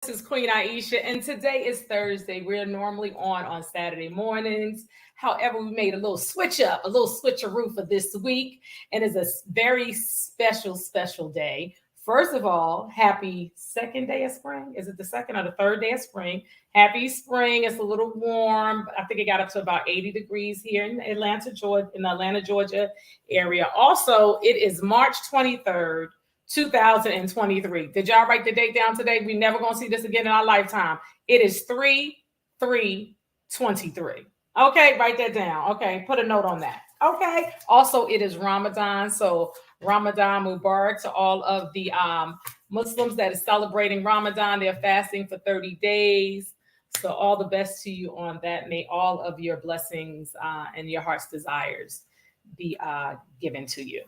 This is Queen Aishah, and today is Thursday. We're normally on Saturday mornings. However, we made a little switch up, a little switcheroo for this week, and it's a very special day. First of all, happy second day of spring. Is it the second or the third day of spring? Happy spring. It's a little warm. I think it got up to about 80 degrees here in Atlanta, Georgia area. Also, it is March 23rd. 2023. Did y'all write the date down today? We never gonna see this again in our lifetime. It is 3/3/23. Okay, write that down. Okay, put a note on that. Okay. Also, it is Ramadan. So Ramadan Mubarak to all of the Muslims that is celebrating Ramadan. They're fasting for 30 days. So all the best to you on that. May all of your blessings and your heart's desires be given to you.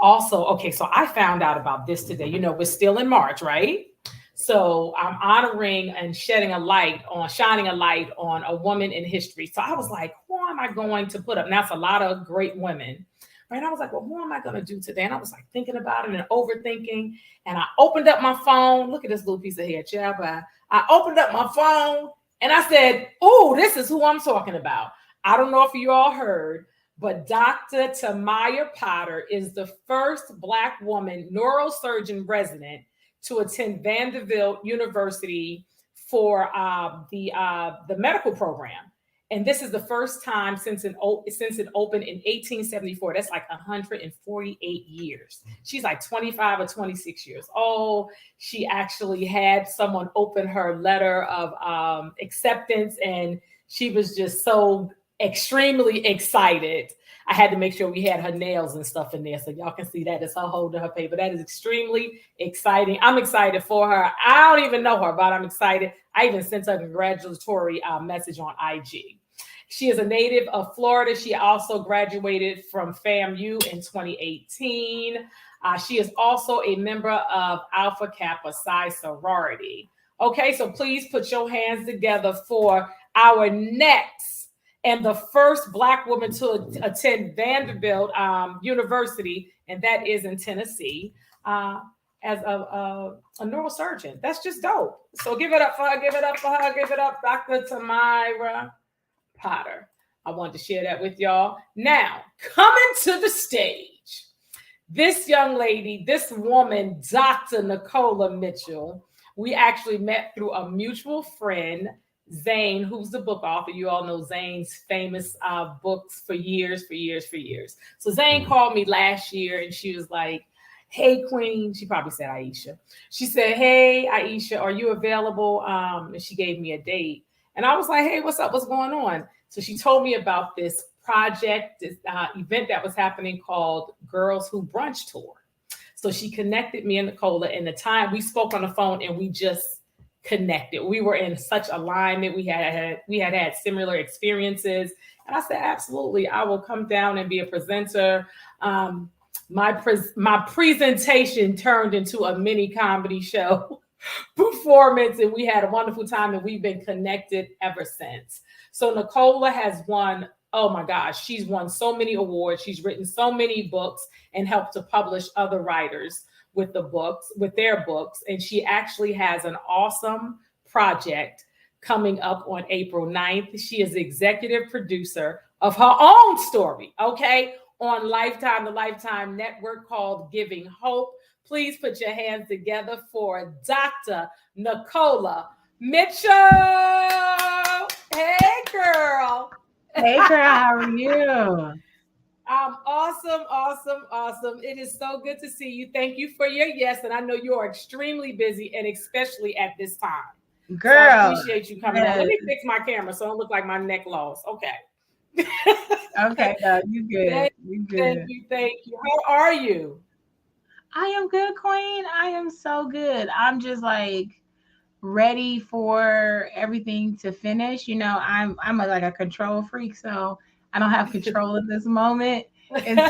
Also, okay, so I found out about this today. You know, we're still in March, right? So I'm honoring and shining a light on a woman in history. So I was like, who am I going to put up? Now, it's a lot of great women, right? And I was like, well, who am I going to do today? And I was like thinking about it and overthinking. And I opened up my phone. Look at this little piece of hair, child. I opened up my phone and I said, oh, this is who I'm talking about. I don't know if you all heard, but Dr. Tamaya Potter is the first Black woman neurosurgeon resident to attend Vanderbilt University for the medical program. And this is the first time since it opened in 1874. That's like 148 years. She's like 25 or 26 years old. She actually had someone open her letter of acceptance, and she was just so extremely excited. I had to make sure we had her nails and stuff in there so y'all can see that. It's her holding her paper. That is extremely exciting. I'm excited for her. I don't even know her, but I'm excited. I even sent her a congratulatory message on IG. She is a native of Florida. She also graduated from FAMU in 2018. She is also a member of Alpha Kappa Psi sorority. Okay, so please put your hands together for our next and the first Black woman to attend Vanderbilt University, and that is in Tennessee, as a neurosurgeon. That's just dope. So give it up for her, give it up for her, give it up, Dr. Tamaya Potter. I wanted to share that with y'all. Now, coming to the stage, this young lady, this woman, Dr. Nicola Mitchell, we actually met through a mutual friend, Zane, who's the book author. You all know Zane's famous books for years. So Zane called me last year and she was like, hey, Queen. She probably said Aishah. She said, hey, Aishah, are you available? And she gave me a date. And I was like, hey, what's up? What's going on? So she told me about this project, this event that was happening called Girls Who Brunch Tour. So she connected me and Nicola, and the time we spoke on the phone and we just connected. We were in such alignment. We had similar experiences. And I said, absolutely, I will come down and be a presenter. My presentation turned into a mini comedy show performance, and we had a wonderful time, and we've been connected ever since. So Nicola has won, oh my gosh, she's won so many awards. She's written so many books and helped to publish other writers with their books. And she actually has an awesome project coming up on April 9th. She is the executive producer of her own story, okay, on the Lifetime Network, called Giving Hope. Please put your hands together for Dr. Nicola Mitchell. Hey, girl. Hey, girl, how are you? Awesome. It is so good to see you. Thank you for your yes. And I know you are extremely busy, and especially at this time. Girl. So I appreciate you coming on. Let me fix my camera so I don't look like my neck lost. Okay. Okay, no, you good. Thank you. How are you? I am good, Queen. I am so good. I'm just like ready for everything to finish. You know, I'm like a control freak, so I don't have control at this moment. And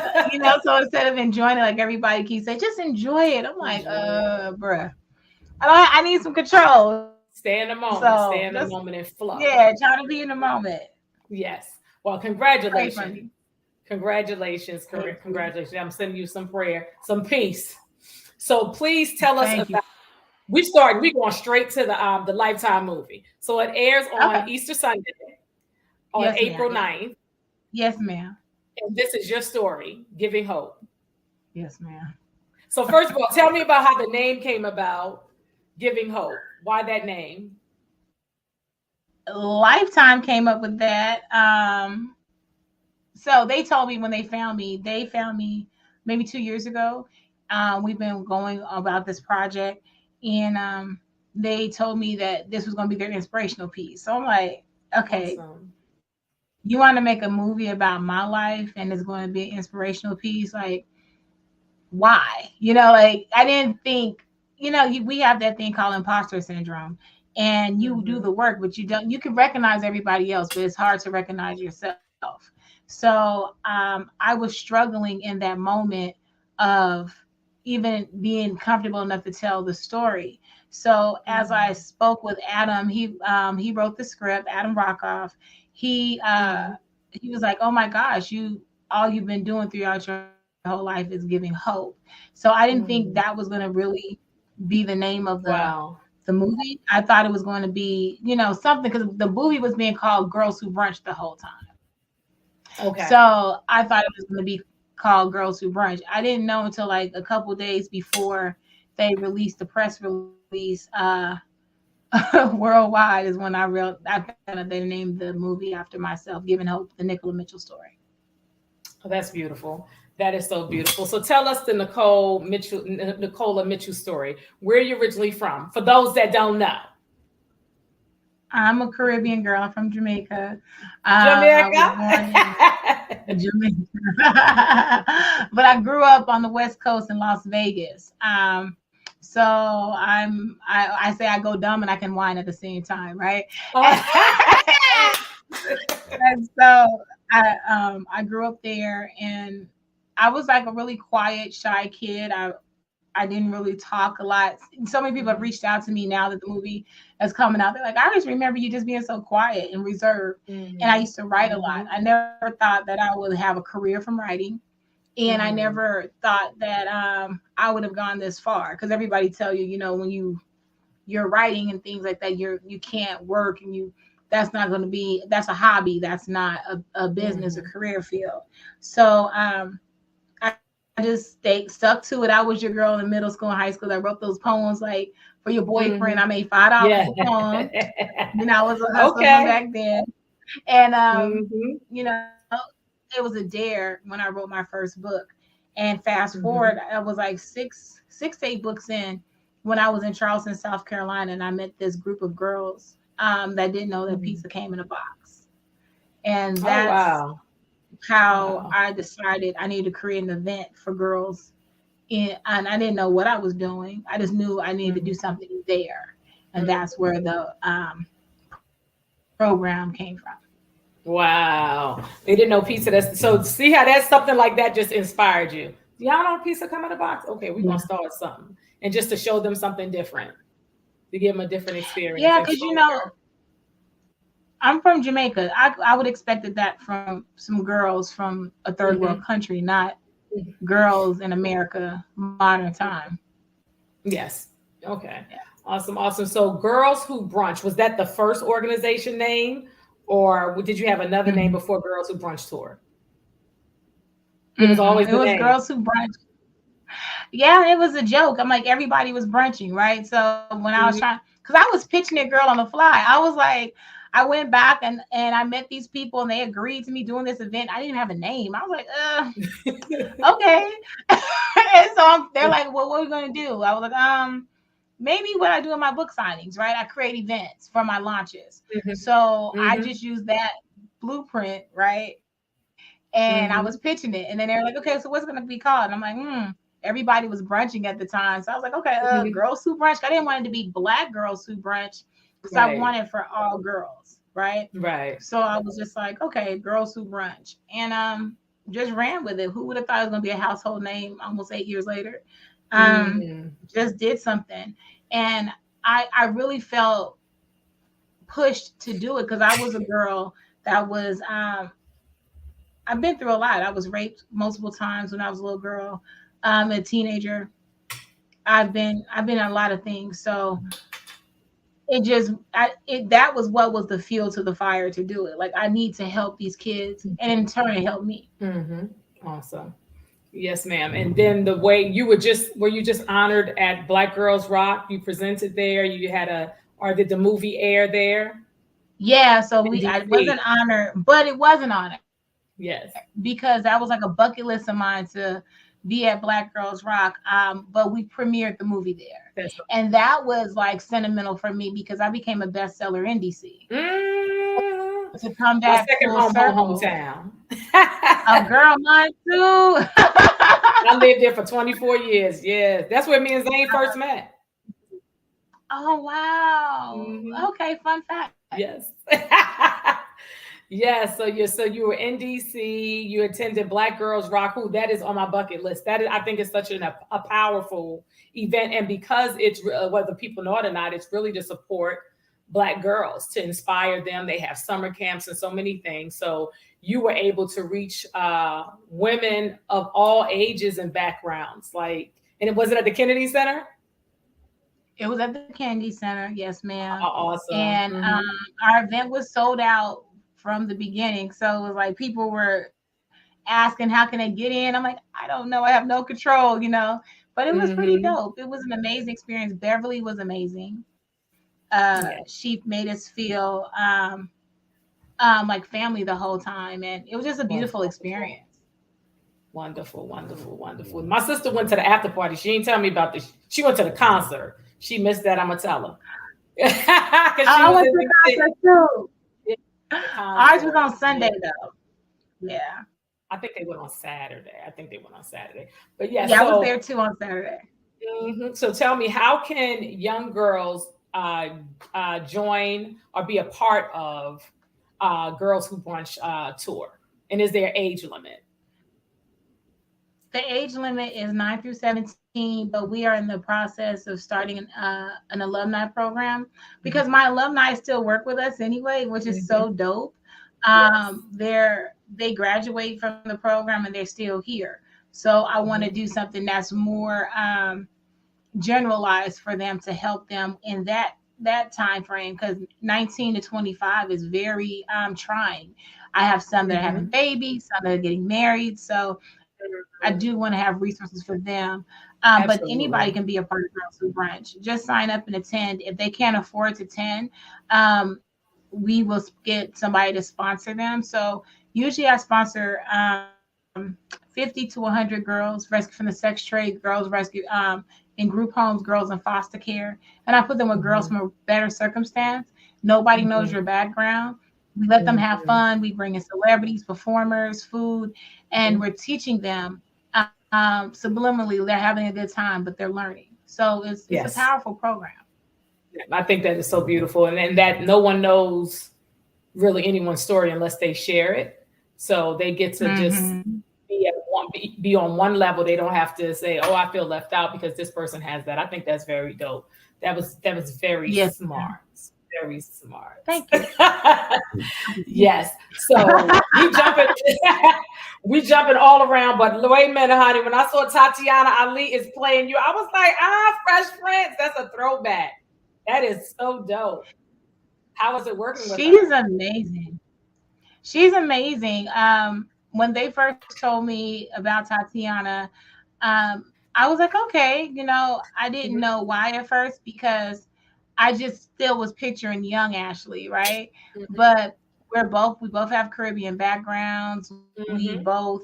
so instead of enjoying it, like everybody keeps saying, just enjoy it. I'm like, bruh. I need some control. Stay in the moment. So stay in the moment and flow. Yeah, try to be in the moment. Yes. Well, congratulations. Congratulations. I'm sending you some prayer, some peace. So please tell us about We going straight to the Lifetime movie. So it airs on Okay. Easter Sunday on Yes, ma'am. April Yes. 9th. Yes, ma'am. And this is your story, Giving Hope. Yes, ma'am. So first of all, tell me about how the name came about, Giving Hope. Why that name? Lifetime came up with that. So they told me when they found me maybe 2 years ago. We've been going about this project, and they told me that this was going to be their inspirational piece. So I'm like, okay, Awesome. you want to make a movie about my life, and it's going to be an inspirational piece? Like, why? Like I didn't think, we have that thing called imposter syndrome, and you do Mm-hmm. the work, but you can recognize everybody else, but it's hard to recognize yourself. So I was struggling in that moment of even being comfortable enough to tell the story. So as I Mm-hmm. spoke with Adam, he wrote the script, Adam Rockoff. He uh, Mm-hmm. he was like, "Oh my gosh, all you've been doing throughout your whole life is giving hope." So I didn't think that was going to really be the name of Wow. the movie. I thought it was going to be, something, because the movie was being called Girls Who Brunch the whole time. Okay. So I thought it was going to be called Girls Who Brunch. I didn't know until like a couple days before they released the press release. Worldwide is when I found out they named the movie after myself, Giving Hope, the Nicola Mitchell story. Oh, that's beautiful. That is so beautiful. So tell us the Nicola Mitchell story. Where are you originally from? For those that don't know. I'm a Caribbean girl from Jamaica. I was Jamaica. born in Jamaica, but I grew up on the West Coast in Las Vegas. So I say I go dumb and I can whine at the same time, right? And so I grew up there, and I was like a really quiet, shy kid. I didn't really talk a lot. So many people have reached out to me now that the movie is coming out. They're like, I always remember you just being so quiet and reserved. And I Mm-hmm. used to write a lot. Mm-hmm. I never thought that I would have a career from writing. And I Mm-hmm. never thought that I would have gone this far, because everybody tell you, when you're writing and things like that, you can't work, and that's not going to be, that's a hobby, that's not a business or Mm-hmm. career field. So I just stuck to it. I was your girl in middle school and high school that wrote those poems like for your boyfriend. I Mm-hmm. made $5 Yeah. a poem. I was a hustler Okay. back then. And Mm-hmm. you know, it was a dare when I wrote my first book. And fast forward, Mm-hmm. I was like six to eight books in when I was in Charleston, South Carolina, and I met this group of girls that didn't know that Mm-hmm. pizza came in a box. And Oh that's wow. how Wow. I decided I needed to create an event for girls. And I didn't know what I was doing. I just knew I needed to do Mm-hmm. something there. And that's where the program came from. Wow. They didn't know pizza. That's so see how that's something like that just inspired you. Y'all know pizza come in a box? Okay, we're gonna Yeah. start something. And just to show them something different, to give them a different experience, Yeah, because exposure. I'm from Jamaica. I would expected that from some girls from a third world Hmm. country, not girls in America modern time. Yes. Okay. Yeah. Awesome. Awesome. So Girls Who Brunch, was that the first organization name? Or did you have another name Mhm. before Girls Who Brunch Tour? It was always It the was name. girls who brunch. Yeah, it was a joke. I'm like, everybody was brunching, right? So when I was trying, Mhm. because I was pitching it girl on the fly, I was like, I went back and I met these people and they agreed to me doing this event. I didn't even have a name. I was like, okay. And so they're like, well, what are we gonna do? I was like, maybe what I do in my book signings, right? I create events for my launches. Mhm. So I Mhm. just used that blueprint, right? And I was pitching Mhm. it. And then they're like, okay, so what's it gonna be called? And I'm like, everybody was brunching at the time. So I was like, okay, Mhm. girls who brunch. I didn't want it to be black girls who brunch because I Right. wanted for all girls, right? Right. So I was just like, okay, girls who brunch. And just ran with it. Who would have thought it was gonna be a household name almost 8 years later? Um, Mhm. just did something. And I really felt pushed to do it because I was a girl that was I've been through a lot. I was raped multiple times when I was a little girl, a teenager. I've been in a lot of things. So that was what was the fuel to the fire to do it. Like, I need to help these kids, and in turn it helped me. Mm-hmm. Awesome. Yes, ma'am. And then the way you were you just honored at Black Girls Rock? You presented there. You had or did the movie air there Yeah, so in I DC? wasn't honored, but it was an honor Yes. because that was like a bucket list of mine to be at Black Girls Rock. But we premiered the movie there. That's And that was like sentimental for me because I became a bestseller in DC. mm, To come my back second full home, circle, hometown. a girl, mine too. I lived there for 24 years. Yes, that's where me and Zane first met. Oh wow. Hmm. Okay, fun fact. Yes. Yes. So you were in DC. You attended Black Girls Rock. Who that is on my bucket list. That is, I think, it's such a powerful event, and because it's whether people know it or not, it's really to support Black girls, to inspire them. They have summer camps and so many things. So you were able to reach women of all ages and backgrounds. And it was it at the Kennedy Center. It was at the Kennedy Center, yes, ma'am. Awesome. And our event was sold out from the beginning. So it was like people were asking, how can I get in? I'm like, I don't know. I have no control, you know. But it was pretty Hmm. dope. It was an amazing experience. Beverly was amazing. Yeah. She made us feel like family the whole time. And it was just a Was beautiful wonderful. experience. Wonderful, wonderful, wonderful. My sister went to the after party. She ain't tell me about this. She went to the concert. She missed that. I'm gonna tell her because she I was went in to the DC. concert too. Yeah, the Ours was concert. on Yeah, Sunday though. Yeah. I think they went on Saturday. I think they went on Saturday. But yeah, Yeah, I was so there too on Saturday. so tell me, how can young girls join or be a part of Girls Who Brunch tour? And is there age limit? The age limit is 9 through 17, but we are in the process of starting an alumni program because my alumni still work with us anyway, which is Hmm. so dope. Yes. They graduate from the program and they're still here. So I want to Hmm. do something that's more generalized for them to help them in that time frame because 19 to 25 is very trying. I have some that are having Hmm. babies, some that are getting married, so I do want to have resources for them. But anybody can Absolutely. be a part of Girls Who Brunch. Just sign up and attend. If they can't afford to attend, um, we will get somebody to sponsor them. So usually I sponsor 50 to 100 girls rescued from the sex trade, girls rescued in group homes, girls in foster care. And I put them with girls from Hmm. a better circumstance. Nobody knows Hmm. your background. We let them have Hmm. fun. We bring in celebrities, performers, food, and we're teaching them subliminally. They're having a good time, but they're learning. So it's a Yes. powerful program. I think that is so beautiful, and that no one knows really anyone's story unless they share it. So they get to just Hmm. be on one level. They don't have to say, "Oh, I feel left out because this person has that." I think that's very dope. That was very Yes, smart. Very smart. thank you. Yes. So we jumping all around. But wait a minute, honey. When I saw Tatiana Ali is playing you, I was like, Fresh Prince. That's a throwback. That is so dope. How was it working with She's her? amazing. She's amazing. When they first told me about Tatiana, I was like, okay, I didn't Hmm. know why at first because I just still was picturing young Ashley, right? But we both have Caribbean backgrounds. We Hmm. both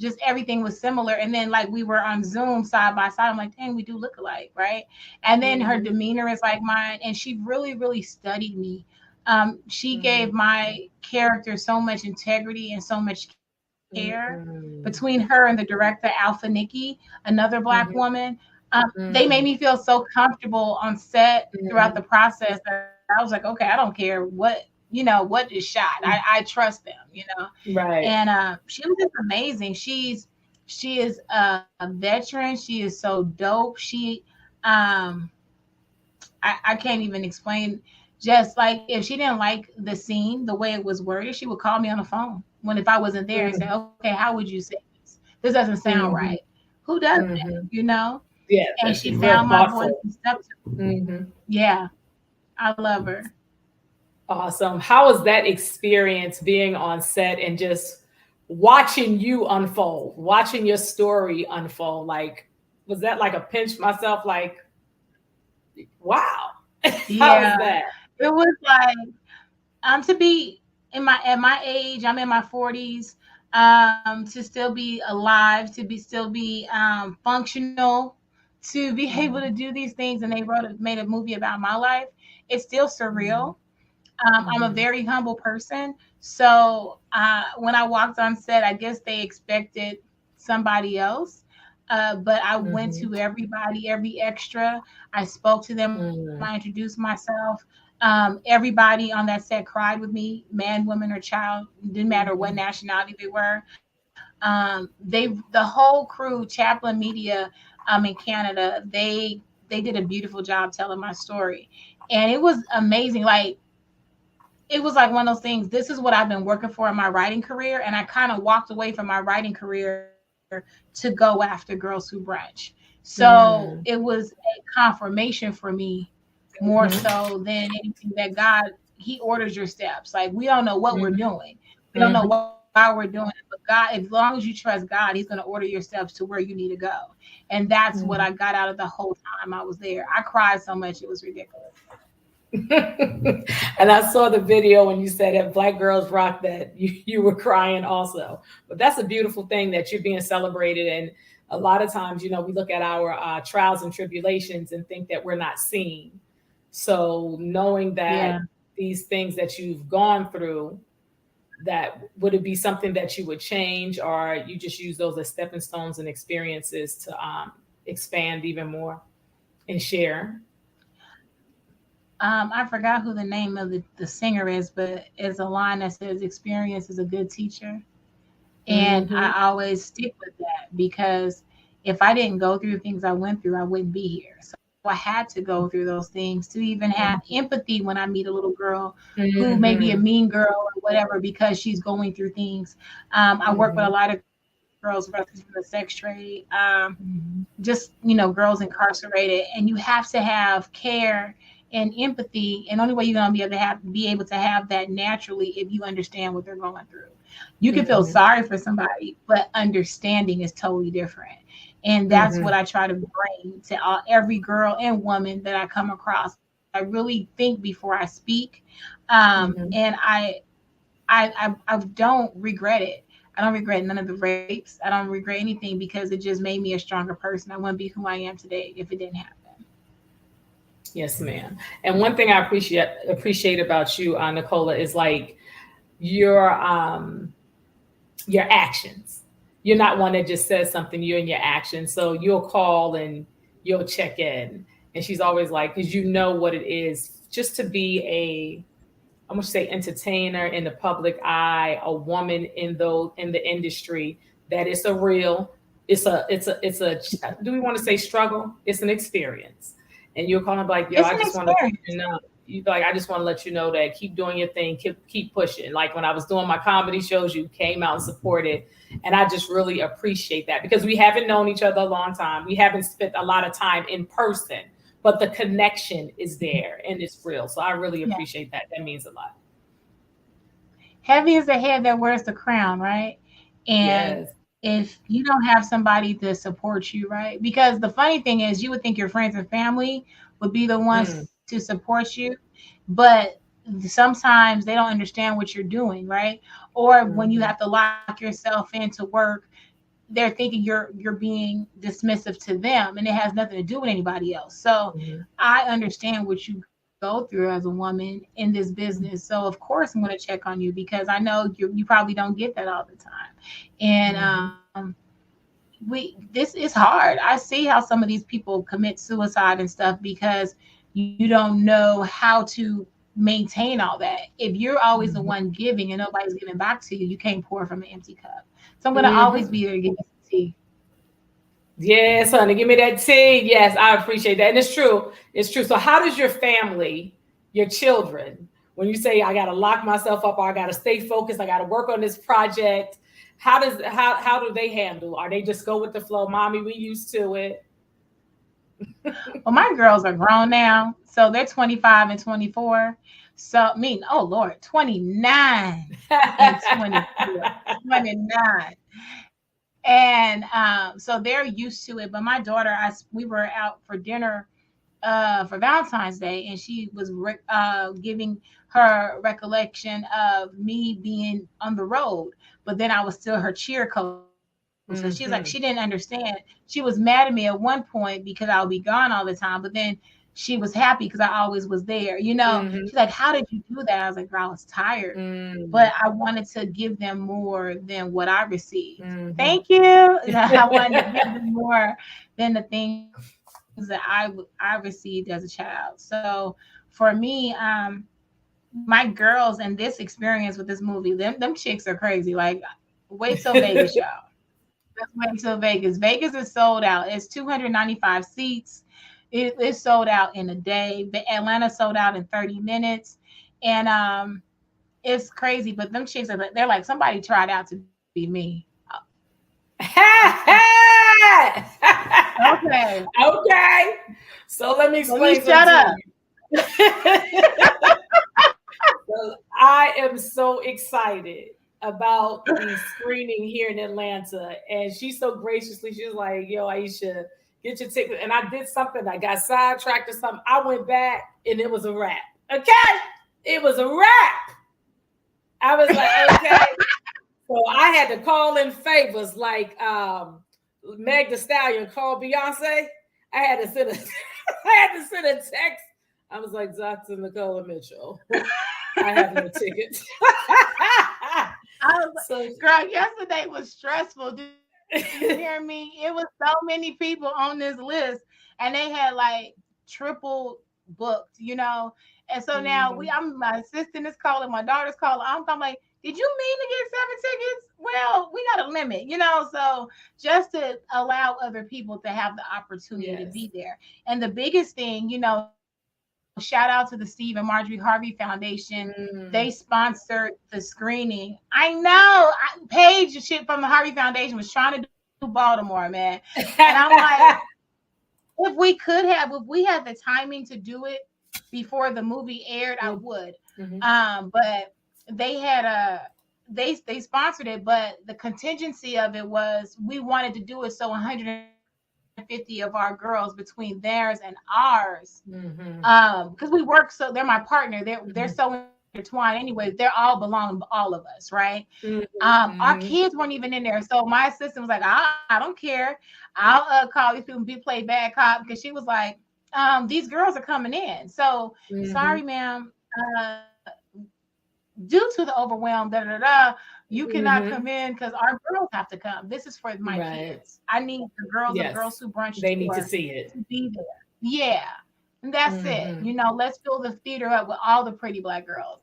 just everything was similar. And then like we were on Zoom side by side. I'm like, dang, we do look alike, right? And then her Hmm. demeanor is like mine, and she really, really studied me. She gave Hmm. my character so much integrity and so much care. Between her and the Hmm. director, Alpha Nikki, another Black woman, Hmm. they made me feel so comfortable on set throughout the Hmm. process that I was like, okay, I don't care what is shot. I trust them, And Right. she was just amazing. She is a veteran. She is so dope. Um, I can't even explain. Just like if she didn't like the scene, the way it was worded, she would call me on the phone when if I wasn't there and say, Hmm. "Okay, how would you say this? This doesn't sound right." Hmm. Who does that? Hmm. You know? Yeah, and that's she real found my voice thoughtful. and stuck to it. Hmm. Yeah, I love her. Awesome. How was that experience being on set and just watching you unfold, watching your story unfold? Like, was that like a pinch myself? Like, wow. How was Yeah, that? it was like to be in my at my age, I'm in my 40s, to still be alive, to be still be functional, to be able to Mhm, do these things, and they made a movie about my life. It's still mhm, surreal. I'm a mhm, very humble person. So when I walked on set, I guess they expected somebody else. But I went mhm, to everybody, every extra. I spoke to them. I mhm, introduced myself. Everybody on that set cried with me, man, woman, or child. Didn't matter what mhm, nationality they were. The whole crew, Chaplin Media, in Canada, they did a beautiful job telling my story, and it was amazing. Like it was like one of those things. This is what I've been working for in my writing career, and I kind of walked away from my writing career to go after Girls Who Brunch. So it mhm, was a confirmation for me, more mhm, so than anything, that God, He orders your steps. Like we don't know what we're mhm, doing, we don't know mhm, why we're doing it, but God, as long as you trust God, He's going to order your steps to where you need to go. And that's what I mhm. got out of the whole time I was there. I cried so much it was ridiculous. And I saw the video when you said at Black Girls Rock that you were crying also. But that's a beautiful thing that you're being celebrated. And a lot of times, we look at our trials and tribulations and think that we're not seen. So knowing Yeah. that these things that you've gone through, that would it be something that you would change, or you just use those as stepping stones and experiences to expand even more and share? I forgot who the name of the singer is, but it's a line that says experience is a good teacher. And Hmm. I always stick with that because if I didn't go through the things I went through, I wouldn't be here. So I had to go through those things to even have empathy when I meet a little girl who may be a Hmm. mean girl or whatever because she's going through things. I work with a Hmm. lot of girls, especially from the sex trade. Hmm. Just girls incarcerated, and you have to have care and empathy, and only way you're going to be able to have that naturally if you understand what they're going through. You can feel Hmm. sorry for somebody, but understanding is totally different, and that's what Hmm. I try to bring to every girl and woman that I come across. I really think before I speak, Hmm. and I don't regret it. I don't regret none of the rapes. I don't regret anything because it just made me a stronger person. I wouldn't be who I am today if it didn't happen. Yes, ma'am. And one thing I appreciate about you, Nicola, is like your your actions. You're not one that just says something. You're in your actions. So you'll call and you'll check in, and she's always like, because you know what it is just to be a, I'm gonna say, entertainer in the public eye, a woman in the industry, that it's a real, it's a do we want to say struggle? It's an experience. And you're calling like, yo, It's I an just want to let experience. you know. You like, I just want to let you know that keep doing your thing, keep pushing. Like when I was doing my comedy shows, you came out and supported. And I just really appreciate that because we haven't known each other a long time. We haven't spent a lot of time in person, but the connection is there and it's real. So I really Yeah. appreciate that. That means a lot. Heavy is the head that wears the crown, right? And Yes. if you don't have somebody to support you, right? Because the funny thing is, you would think your friends and family would be the ones Mm, to support you, but sometimes they don't understand what you're doing, right? Or when you mhm, have to lock yourself in to work, they're thinking you're being dismissive to them, and it has nothing to do with anybody else. So mhm, I understand what you go through as a woman in this business. So of course I'm going to check on you because I know you probably don't get that all the time. And mhm, this is hard. I see how some of these people commit suicide and stuff because you don't know how to maintain all that. If you're always the mhm, one giving and nobody's giving back to you, you can't pour from an empty cup. So I'm going to always mhm. be there to give you some tea. Yes, honey, give me that tea. Yes, I appreciate that. And it's true. It's true. So how does your family, your children, when you say I gotta lock myself up or I gotta stay focused, I gotta work on this project, how do they handle? Are they just go with the flow? Mommy, we used to it. Well, my girls are grown now, so they're 25 and 24. So, I mean, oh Lord, 29 and 24, 29. And so they're used to it. But my daughter, we were out for dinner for Valentine's Day, and she was giving her recollection of me being on the road, but then I was still her cheer coach. So she's like, she didn't Mhm. understand. She was mad at me at one point because I'll be gone all the time, but then she was happy because I always was there. She's like, Mhm. how did you do that? I was like, girl, I was tired, but Mm. I wanted to give them more than what I received. Mhm. Thank you. I wanted to give them more than the things that I received as a child. So for me, my girls and this experience with this movie, them chicks are crazy. Like, wait till Vegas, y'all. Let's wait till Vegas. Vegas is sold out. It's 295 seats. It's sold out in a day. Atlanta sold out in 30 minutes. And it's crazy. But them chicks they're like, somebody tried out to be me. Okay. Okay. So let me Let me explain something shut to up. you. So I am so excited about the screening here in Atlanta. And she's so graciously, she's like, yo, Aisha, get your ticket. And I did something, I got sidetracked or something. I went back and it was a wrap. Okay. It was a wrap. I was like, okay. So I had to call in favors like Meg the Stallion called Beyonce. I had to send a I had to send a text. I was like, Dr. Nicola Mitchell, I have no tickets. I was So like, girl, yesterday was stressful. Do you hear me? It was so many people on this list, and they had like triple booked. And so now mhm. my assistant is calling, my daughter's calling. I'm like, did you mean to get 7 tickets? Well, we got a limit. So just to allow other people to have the opportunity to Yes. be there. And the biggest thing, shout out to the Steve and Marjorie Harvey Foundation. They Mm. sponsored the screening. I know Paige shit from the Harvey Foundation was trying to do Baltimore, man. And I'm like, if we had the timing to do it before the movie aired, I Mm, would. mhm. But they had they sponsored it, but the contingency of it was we wanted to do it so 150 of our girls between theirs and ours, Mhm. because we work, so they're my partner. They're so Mhm. intertwined anyway. They're all belong to all of us, right? Mhm. Our kids Mhm. weren't even in there. So my assistant was like, I don't care. I'll call these people and play bad cop, because she was like, these girls are coming in. So sorry, Mhm. ma'am. Uh, due to the overwhelm, you cannot come in Mhm. because our girls have to come. This is for my Right. kids. I need the girls of Girls Yes. Who Brunch They need to tour see it. to be there. Yeah. And that's it. Mhm. Let's fill the theater up with all the pretty Black girls.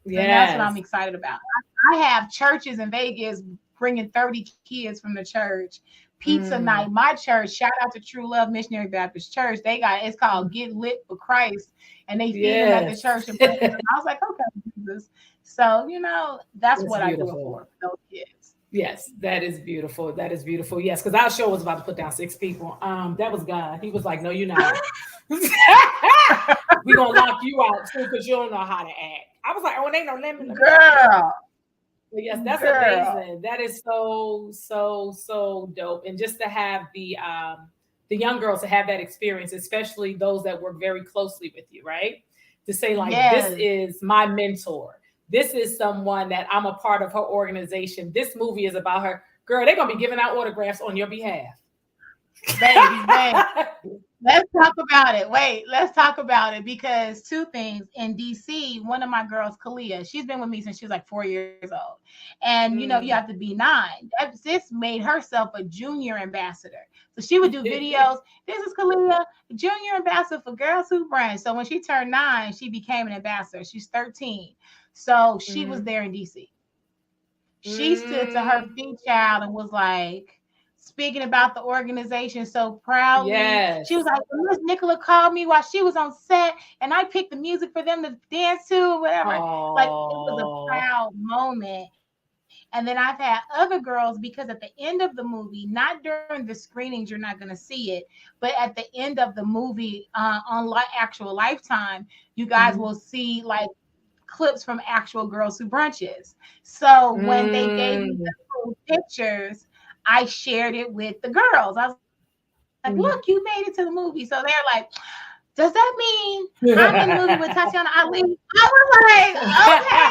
And that's what I'm excited about. Yes. I have churches in Vegas bringing 30 kids from the church. Pizza night. Mm. My church, shout out to True Love Missionary Baptist Church. It's called Mm. Get Lit for Christ. And they feed them at the Yes. church and bring them. I was like, okay, Jesus. So, that's That's what I do it beautiful. for those kids. Yes, that is beautiful. That is beautiful. Yes, because our show was about to put down 6 people. That was God. He was like, "No, you're not. We're gonna lock you out too because you don't know how to act." I was like, "Oh, it ain't no limit. Let me lock you out." Girl, But yes, that's girl. amazing. That is so so dope. And just to have the young girls to have that experience, especially those that work very closely with you, right? To say like, this Yes, is my mentor. This is someone that I'm a part of her organization. This movie is about her. Girl, they're gonna be giving out autographs on your behalf. baby. Let's talk about it. Wait, let's talk about it, because two things. In DC, one of my girls, Kalia, she's been with me since she was like 4 years old. And you have to Mm. be 9. Sis made herself a junior ambassador. So she would do videos. This is Kalia, junior ambassador for Girls Who Brand. So when she turned 9, she became an ambassador. She's 13. So she was Mhm. there in DC. She stood to her Mm. feet, child, and was like speaking about the organization so proudly. She was Yes. like, when Miss Nicola called me while she was on set, and I picked the music for them to dance to, or whatever. Like, it was a Oh. proud moment. And And then I've had other girls, because at the end of the movie, not during the screenings, you're not going to see it, but at the end of the movie, on actual Lifetime, you guys will Mhm. see like clips from actual Girls Who Brunches. So when they gave me Mm. the full pictures, I shared it with the girls. I was like, look, you made it to the Mhm. movie. So they're like, does that mean I'm in the movie with Tatiana Ali? I was like, okay,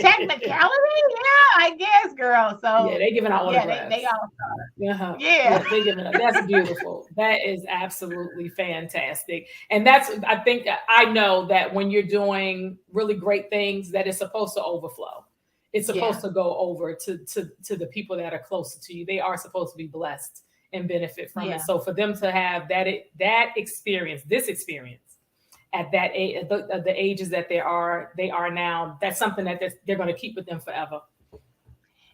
technicality, yeah, I guess, girl. Yeah, So they giving out yeah, they autographs. all, Uh-huh. yeah. Yeah, they giving up. That's beautiful. That is absolutely fantastic. And that's, I think, I know that when you're doing really great things, that it's supposed to overflow. It's supposed Yeah, to go over to the people that are closer to you. They are supposed to be blessed and benefit from it. yeah, So for them to have that experience, this experience at that age, at the ages that they are now, that's something that they're going to keep with them forever.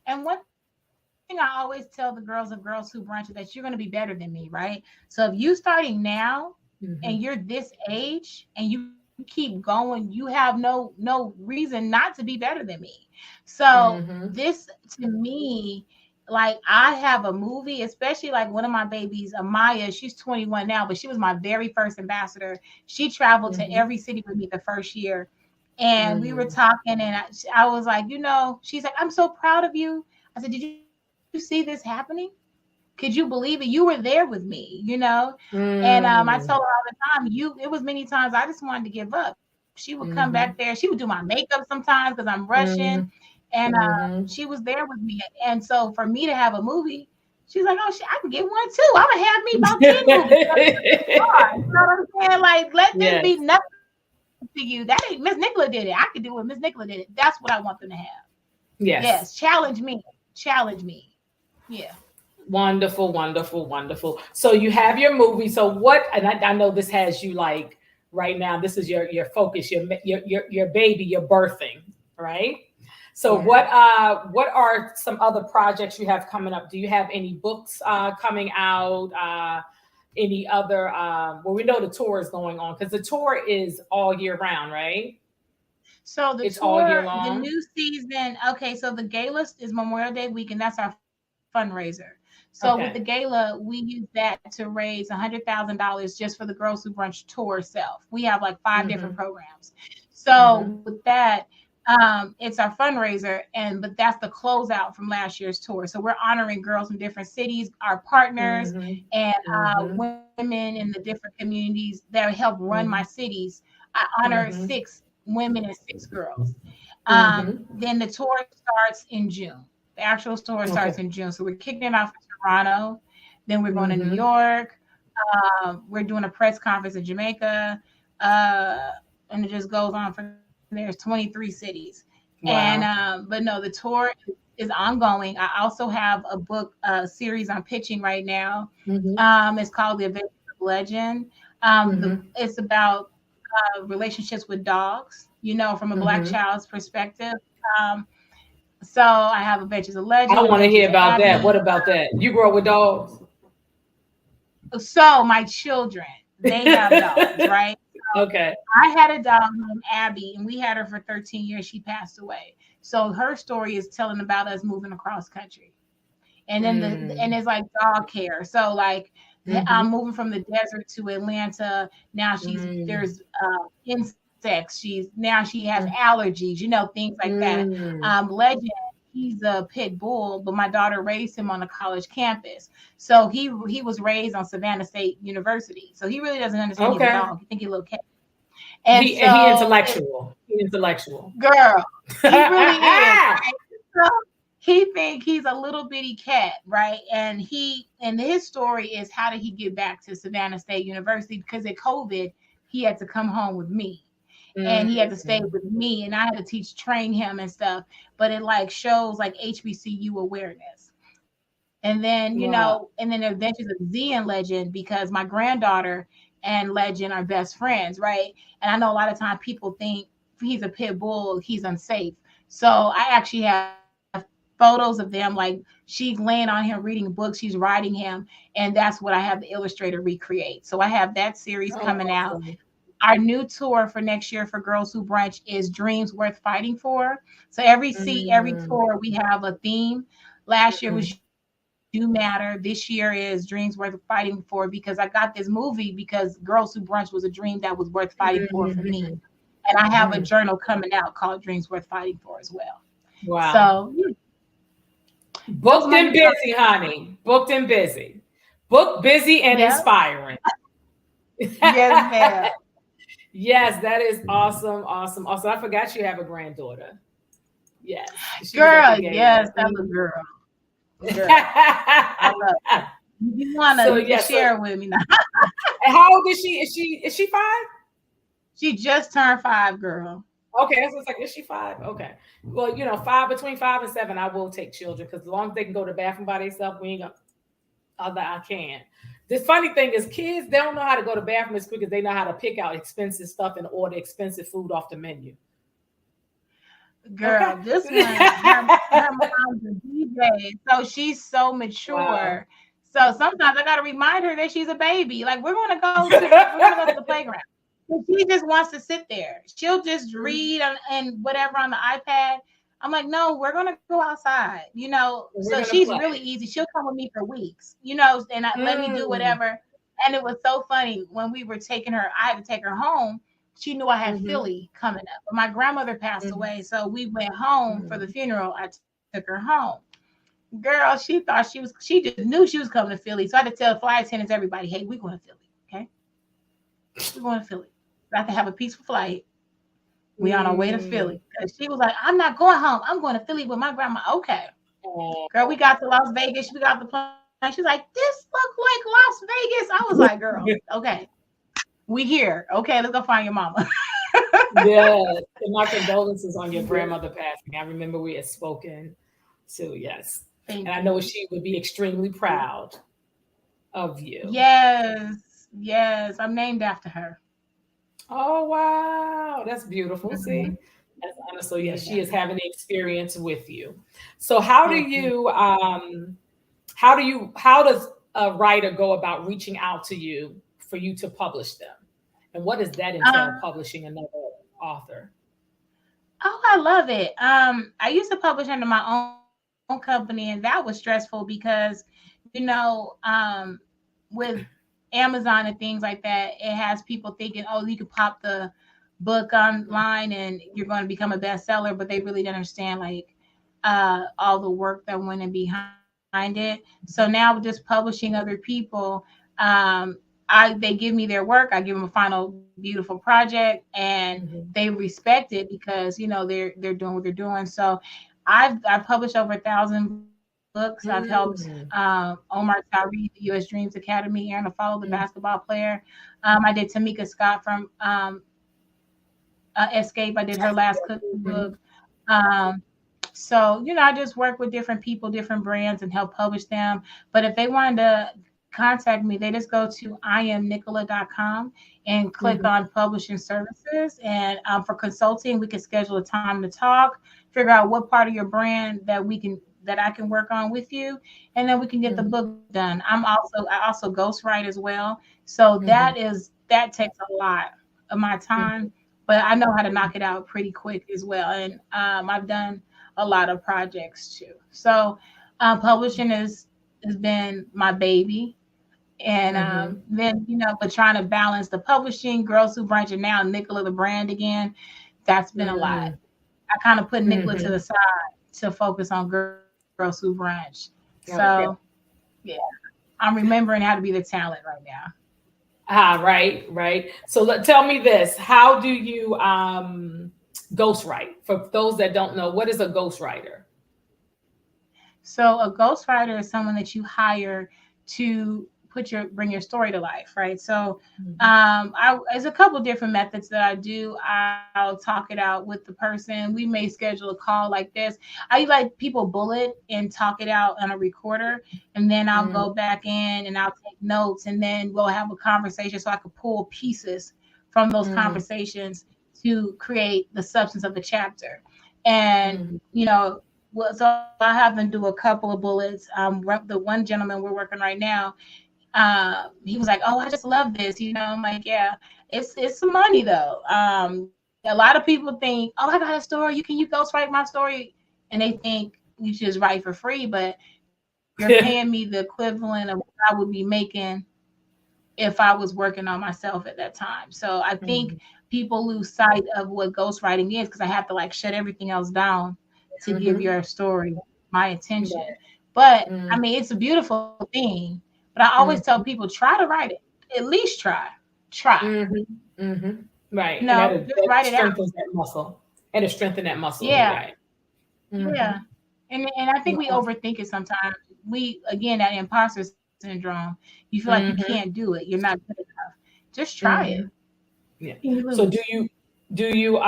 and one thing I always tell the girls of Girls Who Brunch is that you're going to be better than me, right? So if you starting now and you're Hmm. this age and you keep going, you have no reason not to be better than me. So Hmm. this, to me, like, I have a movie, especially like one of my babies, Amaya. She's 21 now, but she was my very first ambassador. She traveled to Hmm. every city with me the first year, and we were Hmm. talking, and I was like, she's like, I'm so proud of you. I said, did you see this happening? Could you believe it? You were there with me. And I told her Mm. all the time, it was many times I just wanted to give up. She would come back there. She would do my makeup sometimes because I'm Russian. Mhm. And she Mhm. was there with me. And so for me to have a movie, she's like, oh, I can get one too. I'm going to have me about 10 movies. You know what I'm saying? Like, let this be Yes. nothing to you. That ain't Miss Nicola did it. I can do what Miss Nicola did it. That's what I want them to have. Yes. Yes. Challenge me. Challenge me. Yeah. Wonderful, wonderful, wonderful. So you have your movie. So what? And I know this has you like right now. This is your focus, your baby, your birthing, right? So Yeah. what are some other projects you have coming up? Do you have any books coming out? Any other? Well, we know the tour is going on because the tour is all year round, right? So the It's all year tour, the long. new season, okay, so the gala is Memorial Day weekend. That's our fundraiser. So with the Okay. gala, we use that to raise $100,000 just for the Girls Who Brunch tour itself. We have like 5 different Mm-hmm. programs. So with Mm-hmm. that, it's our fundraiser, but that's the closeout from last year's tour. So we're honoring girls in different cities, our partners, Mm-hmm. and Mm-hmm. women in the different communities that help run my Mm-hmm. cities. I honor Mm-hmm. 6 women and 6 girls. Mm-hmm. Then the tour starts in June. The actual tour starts Okay. in June. So we're kicking it off in Toronto. Then we're going to New Mm-hmm. York. We're doing a press conference in Jamaica. Uh, and it just goes on from there. It's 23 cities. Wow. But no, the tour is ongoing. I also have a book series I'm pitching right now. Mm-hmm. It's called The Adventures of Legend. Mm-hmm. It's about relationships with dogs, from a Black Mm-hmm. child's perspective. Um, so I have Adventures of I Legend, want to Adventures hear of about that. What Abby. about that? You grow up with dogs? So my children, they have dogs, right? Okay. I had a dog named Abby, and we had her for 13 years. She passed away. So her story is telling about us moving across country. And then Mm. it's like dog care. So like I'm Mm-hmm. moving from the desert to Atlanta. Now Mm. there's insects. She has allergies, things like that. Mm. Legend, he's a pit bull, but my daughter raised him on a college campus. So he was raised on Savannah State University. So he really doesn't understand he's a Okay. dog. He think he's a little cat. And He so intellectual. He intellectual. girl, he really is, right? So he think he's a little bitty cat, right? And his story is, how did he get back to Savannah State University? Because at COVID, he had to come home with me. And he had to stay Mm. with me, and I had to train him and stuff. But it like shows like HBCU awareness. Wow. And then the Adventures of Z and Legend, because my granddaughter and Legend are best friends, right? And I know a lot of times people think if he's a pit bull, he's unsafe. So I actually have photos of them, like she's laying on him reading books, she's riding him, and that's what I have the illustrator recreate. So I have that series Oh, coming out. awesome. our new tour for next year for Girls Who Brunch is Dreams Worth Fighting For. So every Mm, tour we have a theme. Last year mhm, was You Matter. This year is Dreams Worth Fighting For because I got this movie because Girls Who Brunch was a dream that was worth fighting for me. mhm, And I have a mhm. journal coming out called Dreams Worth Fighting For as well. Wow. So yeah, those are Booked my and new busy, honey. Booked and busy. Booked, busy, and yeah. inspiring. Yes, ma'am. Yes, that is awesome, awesome, awesome. I forgot you have a granddaughter. Yes, she was at the Girl, game. yes, that was girl. Girl. I love it. So You can yes. So share with me now. and how old is she? Is she 5? She just turned 5, girl. Okay, that's what's like. Is she 5? Okay. Well, 5 between 5 and 7, I will take children because as long as they can go to the bathroom by themselves, we ain't gonna. Other I can. The funny thing is, kids they don't know how to go to the bathroom as quick as they know how to pick out expensive stuff and order expensive food off the menu. Okay. Girl, this one, her mom's a DJ, so she's so Wow. mature. So sometimes I gotta remind her that she's a baby. Like we're gonna go to the playground. But she just wants to sit there. She'll just read and whatever on the iPad. I'm like, no, we're gonna go outside, We're So gonna she's play. really easy. She'll come with me for weeks, and let me do Mm. whatever. And it was so funny when we were taking her. I had to take her home. She knew I had Mhm. Philly coming up, but my grandmother passed Mhm. away, so we went home for the Mhm. funeral. I took her home. Girl, she thought she just knew she was coming to Philly, so I had to tell flight attendants, everybody, hey, we're going to Philly, okay? We're going to Philly. I have to have a peaceful flight. We on our way to Mm. Philly. And she was like, I'm not going home. I'm going to Philly with my grandma. Okay. Oh. Girl, we got to Las Vegas. We got the plane. She's like, this look like Las Vegas. I was like, girl, okay. We here. Okay, let's go find your mama. Yes. And my condolences on your grandmother passing. I remember we had spoken. So yes. And Thank I know you. she would be extremely proud of you. Yes. Yes. I'm named after her. Oh wow, that's beautiful. Mhm. See, that's honest. So yes, Named she is after her. having the experience with you. So how do Yes, ma'am. how does a writer go about reaching out to you for you to publish them, and what does that entail? Um, Publishing another author. oh, I love it. I used to publish under my own company, and that was stressful because, with Amazon and things like that, it has people thinking, oh, you could pop the book online and you're going to become a bestseller, but they really don't understand like all the work that went in behind it. So now just publishing other people, um, they give me their work, I give them a final beautiful project, and they Mhm. respect it because they're doing what they're doing. So I published over 1,000 books. I've helped Mm. Omar Tyree, the U.S. Dreams Academy, Aaron to follow the Mm. basketball player. I did Tamika Scott from Escape. I did her last Mhm. cookbook. Um, so, I just work with different people, different brands, and help publish them. But if they wanted to contact me, they just go to iamnicola.com and click Mhm. on publishing services. And for consulting, we can schedule a time to talk, figure out what part of your brand that I can work on with you, and then we can get the Mhm. book done. I also ghostwrite as well. So Mhm. that takes a lot of my Mhm. time, but I know how to knock it out pretty quick as well. And I've done a lot of projects too. So publishing has been my baby. And Mhm. then, but trying to balance the publishing, Girls Who Brunch, and now Nicola the brand again, that's been a lot. Mhm. I kind of put Nicola to the Mhm. side to focus on Girls Who Brunch. So Okay. yeah, I'm remembering how to be the talent right now. Ah, right, right. So tell me this: how do you ghostwrite? For those that don't know, what is a ghostwriter? So a ghostwriter is someone that you hire to bring your story to life, right? So Mhm. there's a couple different methods that I do. I'll talk it out with the person. We may schedule a call like this. I like people bullet and talk it out on a recorder, and then I'll Mm, go back in and I'll take notes, and then we'll have a conversation so I could pull pieces from those mm, conversations to create the substance of the chapter. And mhm, well, so I have them do a couple of bullets. The one gentleman we're working right now, He was like, "Oh, I just love this," I'm like, "Yeah, it's some money though." A lot of people think, "Oh, I got a story. You ghostwrite my story," and they think you should just write for free, but you're paying me the equivalent of what I would be making if I was working on myself at that time. So I think Mhm. people lose sight of what ghostwriting is because I have to like shut everything else down to give Mhm. your story my attention. Right. But I Mm. mean, it's a beautiful thing. But I always tell Mhm. people try to write it. At least try. Try. Mhm. Mhm. Right. And Just that write it out. strengthens that muscle. And it strengthens that muscle. Yeah. Right. Yeah. Mhm. And I think we No. overthink it sometimes. We again that imposter syndrome. You feel like you can't do Mhm. it. You're not good enough. Just try it. Mhm. Yeah. Can you So lose? do you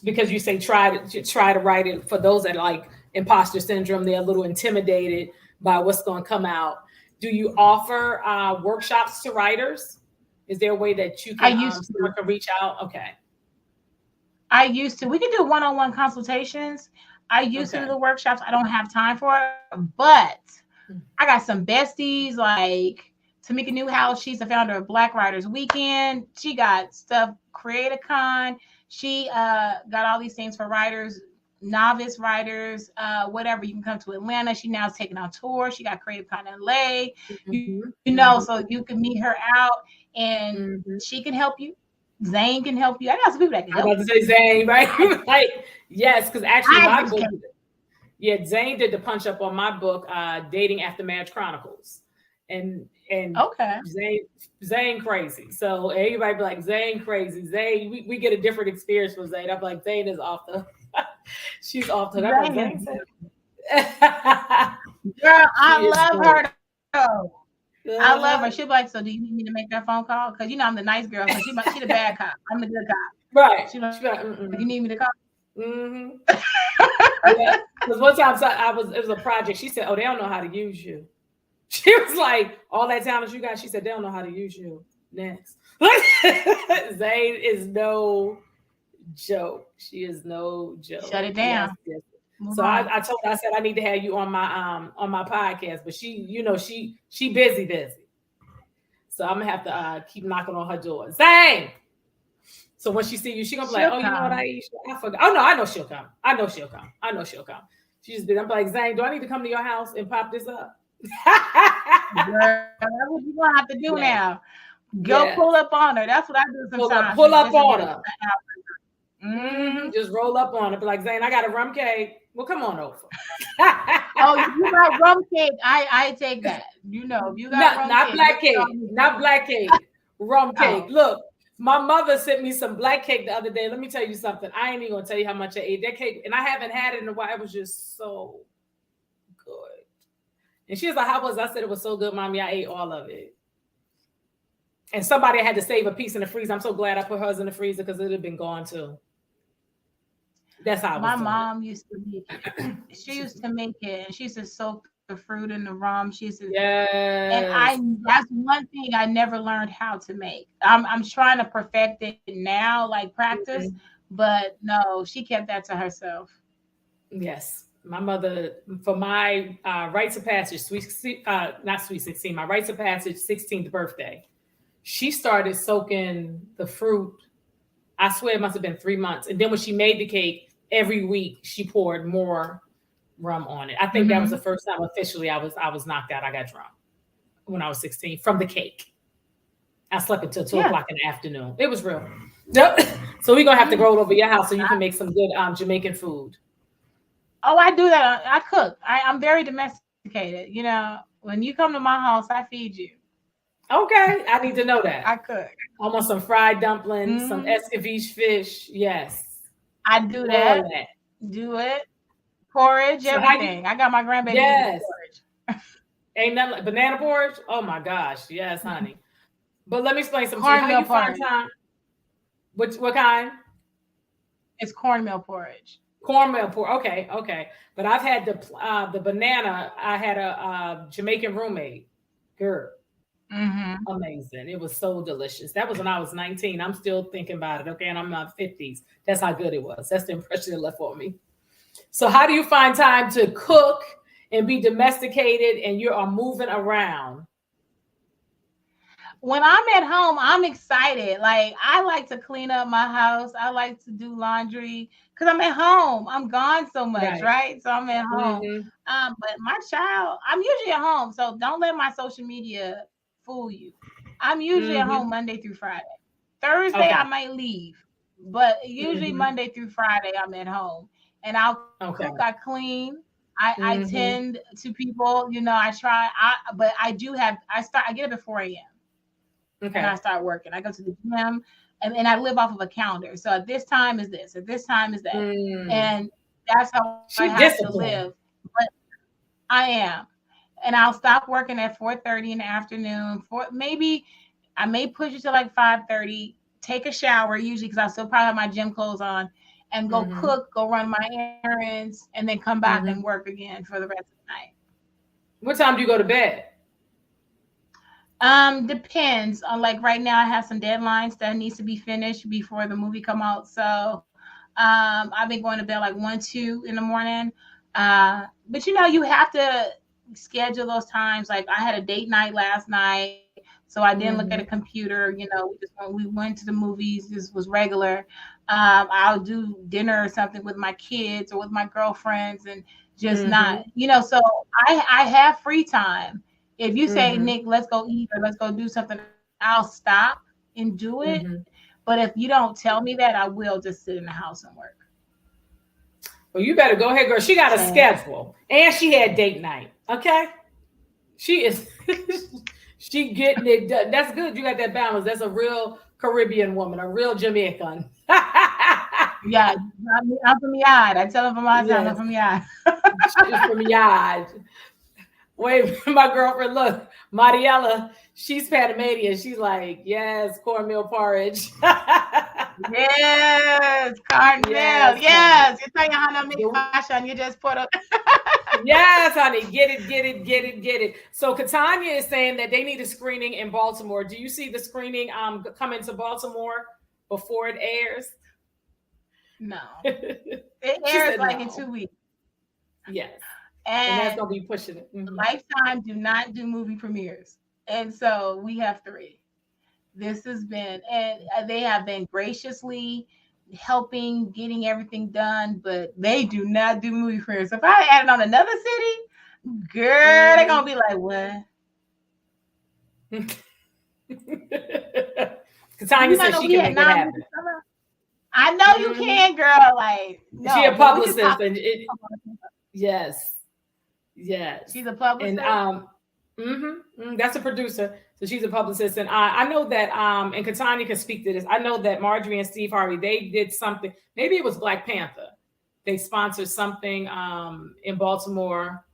because you say try to write it for those that like imposter syndrome, they're a little intimidated by what's going to come out. Do you offer workshops to writers? Is there a way that you I can used to. someone can reach out? Okay. I used to. We could do one-on-one consultations. I used to do Okay. the workshops. I don't have time for it, but I got some besties like Tamika Newhouse. She's the founder of Black Writers Weekend. She got stuff CreatorCon. She got all these things for writers, novice writers, whatever. You can come to Atlanta. She now is taking on tour. She got CreativeCon LA. Mhm. So Mhm. you can meet her out and Mhm. she can help you. Zane can help you. I got some people that can I'm help about to you. say Zane, right? Right. Yes, because actually I my book, educate. yeah, Zane did the punch up on my book, Dating After Marriage Chronicles. And Okay. Zane crazy. So everybody be like, Zane crazy. Zane, we get a different experience from Zane. I'm like, Zane is off the she's off the I'm like, Zane is Zane said girl. I she is love dope. her though. I love her. She'll be Uh-huh. like, so do you need me to make that phone call? Because I'm the nice girl. So she the bad cop. I'm the good cop. Right. She like, She like, you mm-mm. need me to call? Mm-hmm. Yeah. Because one time it was a project. She said, oh, they don't know how to use you. She was like, all that talent you got. She said, they don't know how to use you. Next. Zane is no joke. She is no Shut joke. it Yes, down. yes. Move So on. I told her, I said, I need to have you on my podcast. But she, she busy. So I'm gonna have to keep knocking on her door. Zane. So when she see you, she gonna be like, She'll oh, you know what, come. Aisha? I forgot. Oh no, I know she'll come. I know she'll come. I know she'll come. She just did. I'm like, Zane, do I need to come to your house and pop this up? Girl, that's what you gonna have to do Yes, now. Go pull yes. up on her. That's what I do sometimes, Pull up just to on get a her. mm-hmm. Just roll up on her. Be like, Zane, I got a rum cake. Well, come on over. Oh, you got rum cake. I take that. If you got rum Not cake, black cake. Not black cake. Rum cake. oh, Look, my mother sent me some black cake the other day. Let me tell you something. I ain't even gonna tell you how much I ate that cake, and I haven't had it in a while. It was just so good. And she was like, "How was?" I said, "It was so good, mommy. I ate all of it." And somebody had to save a piece in the freezer. I'm so glad I put hers in the freezer because it would have been gone too. That's how I was my doing mom used to make it. She used to make it, and she used to soak the fruit in the rum. She used to, and Yes. that's one thing I never learned how to make. I'm trying to perfect it now, like practice, Mhm. but no, she kept that to herself. Yes. My mother, for my rites of passage, not sweet 16, my rites of passage 16th birthday, she started soaking the fruit. I swear it must have been 3 months. And then when she made the cake, every week she poured more rum on it. I think that was Mm-hmm. the first time officially I was knocked out. I got drunk when I was 16 from the cake. I slept until two Yeah. o'clock in the afternoon. It was real. Yep. So we're gonna have to Mm. go over your house so you can make some good Jamaican food. Oh, I do that. I cook. I'm very domesticated. When you come to my house, I feed you. Okay, I need to know I that. cook. I want some fried dumplings, some Hmm. escovitch fish. Yes, I do all that. that. Do it. Porridge, So how you? everything. I got my grandbaby eating Yes, porridge. ain't nothing like banana porridge. Oh my gosh, yes, honey. But let me explain something to you. How Cornmeal you find porridge. time? What kind? It's cornmeal porridge. Cornmeal porridge. Okay, okay. But I've had the banana. I had a Jamaican roommate. Girl, Hmm. amazing. It was so delicious. That was when I was 19. I'm still thinking about it. Okay, and I'm in my 50s. That's how good it was. That's the impression it left on me. So, how do you find time to cook and be domesticated and you are moving around? when I'm at home, I'm excited. Like I like to clean up my house. I like to do laundry because I'm at home. I'm gone so much, Right. right? So I'm at home. Mm-hmm. But my child, I'm usually at home. So don't let my social media fool you. I'm usually at Mm-hmm. home Monday through Friday. Thursday I Okay. might leave, but usually Mm-hmm. Monday through Friday I'm at home and I'll cook, I Okay. clean. I tend Mm-hmm. to people, I try. But I do have. I get up at 4 a.m. and I Okay. start working. I go to the gym and I live off of a calendar. So at this time is this, at this time is that. Mm. And that's how I have She to live. disciplined. But I am. And I'll stop working at 4:30 in the afternoon. For maybe I may push it to like 5:30, take a shower, usually because I still probably have my gym clothes on, and go Mm-hmm. cook, go run my errands, and then come back and Mm-hmm. work again for the rest of the night. What time do you go to bed? Depends on like right now I have some deadlines that needs to be finished before the movie come out. So I've been going to bed like 1, 2 in the morning. But you have to schedule those times. Like I had a date night last night, so I didn't look at a Mm-hmm. computer. We went to the movies. This was regular. I'll do dinner or something with my kids or with my girlfriends, and just not, Mm-hmm. So I have free time. If you say, Mm-hmm. Nick, let's go eat or let's go do something, I'll stop and do it. Mm-hmm. But if you don't tell me that, I will just sit in the house and work. Well, you better go ahead, girl. She got a So schedule, and she had date night. Okay, she is. She getting it done. That's good. You got that balance. That's a real Caribbean woman, a real Jamaican. yeah, I'm from Yard. I tell them from my time, I'm Yes, from Yard. she's from Yard. Wait, my girlfriend, look, Mariella, she's Panamanian. She's like, yes, cornmeal porridge. Yes, Cardinal. Yes, honey. Yes, you're telling how to make The- fashion. You just put a Yes, honey. Get it, get it, get it, get it. So Katanya is saying that they need a screening in Baltimore. Do you see the screening coming to Baltimore before it airs? no. It She airs said like in no. 2 weeks. Yes. And that's And gonna be pushing it. Mhm. Lifetime do not do movie premieres. And so we have three. This has been, and they have been graciously helping getting everything done, but they do not do movie premieres. So if I add it on another city, girl, they're gonna Mhm. be like, what? You Katanya not says know she we can had make it 9 movies happen. coming. I know you Mhm. can, girl. Like, She a no, but we just publicist, talked. and it yes, yes, She's a and publicist. that's a producer. So she's a publicist, and I know that and Katanya can speak to this. I know that Marjorie and Steve Harvey they did something. Maybe it was Black Panther. They sponsored something in Baltimore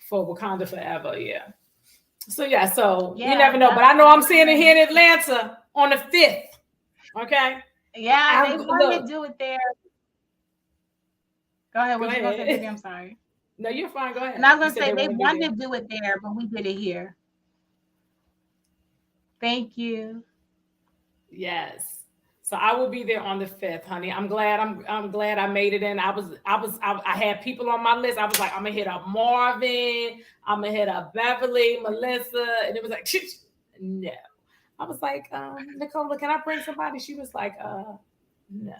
for Wakanda Forever. Yeah. So yeah, so you Yeah, never know, but I know I'm seeing it here in Atlanta on the 5th. Okay, yeah, I'm they wanted to look. do it there. Go ahead. Go What you gonna say, baby? I'm ahead. sorry. No, you're fine. Go And I ahead. was You gonna said say they they want to do wanted there. to do it there, but we did it here. Thank you. Yes. So I will be there on the 5th, honey. I'm glad I made it in. I had people on my list. I was like, I'm gonna hit up Marvin, I'm gonna hit up Beverly, Melissa, and it was like, no. I was like, Nicola, can I bring somebody? She was like, no.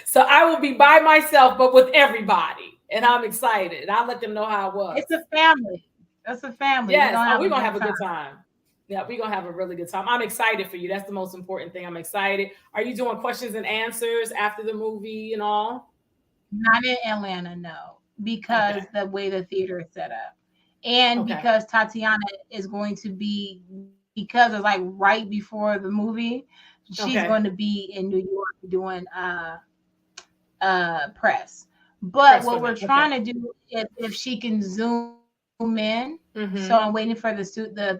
So I will be by myself, but with everybody. And I'm excited. I'll let them know how it was. It's a family. It's a family. We're Yes. gonna Oh, have we're a gonna good have a time. good time. Yeah, we're gonna have a really good time. I'm excited for you. That's the most important thing. I'm excited. Are you doing questions and answers after the movie and all? Not in Atlanta, no, Okay. because the way the theater is set up, and Okay. because Tatiana is going to be, because it's like right before the movie, she's going to Okay. be in New York doing press. But Press what for we're them. Okay. trying to do is if she can zoom in. So I'm waiting Mm-hmm. for the theater to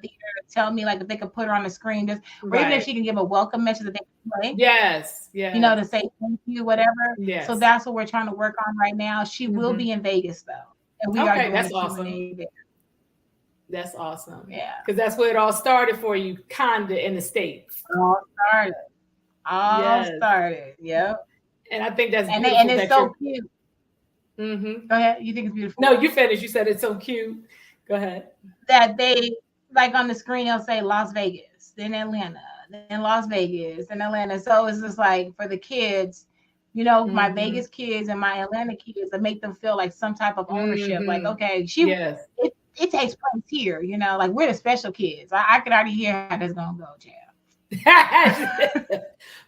tell me like if they could put her on the screen, just or even if she can Right. give a welcome message that they can play, Yes. to Yes. say thank you, whatever. So Yes. that's what we're trying to work on right now. She will Mm-hmm. be in Vegas though, and we are Okay, doing a that's Q and awesome. A there. That's awesome. Yeah, Because that's where it all started for you, kinda in the States. all started, all Yes. started. Yep, And I think that's and beautiful it's that so you're cute. mm-hmm. Go ahead. You think it's beautiful No, you finished. You said it's so cute. Go ahead. that they like on the screen, they'll say Las Vegas, then Atlanta, then Las Vegas, then Atlanta. So it's just like for the kids, my Mm-hmm. Vegas kids and my Atlanta kids, to make them feel like some type of ownership. Like, Mm-hmm. okay, Yes. it takes place here, like we're the special kids. I could already hear how that's gonna go, child.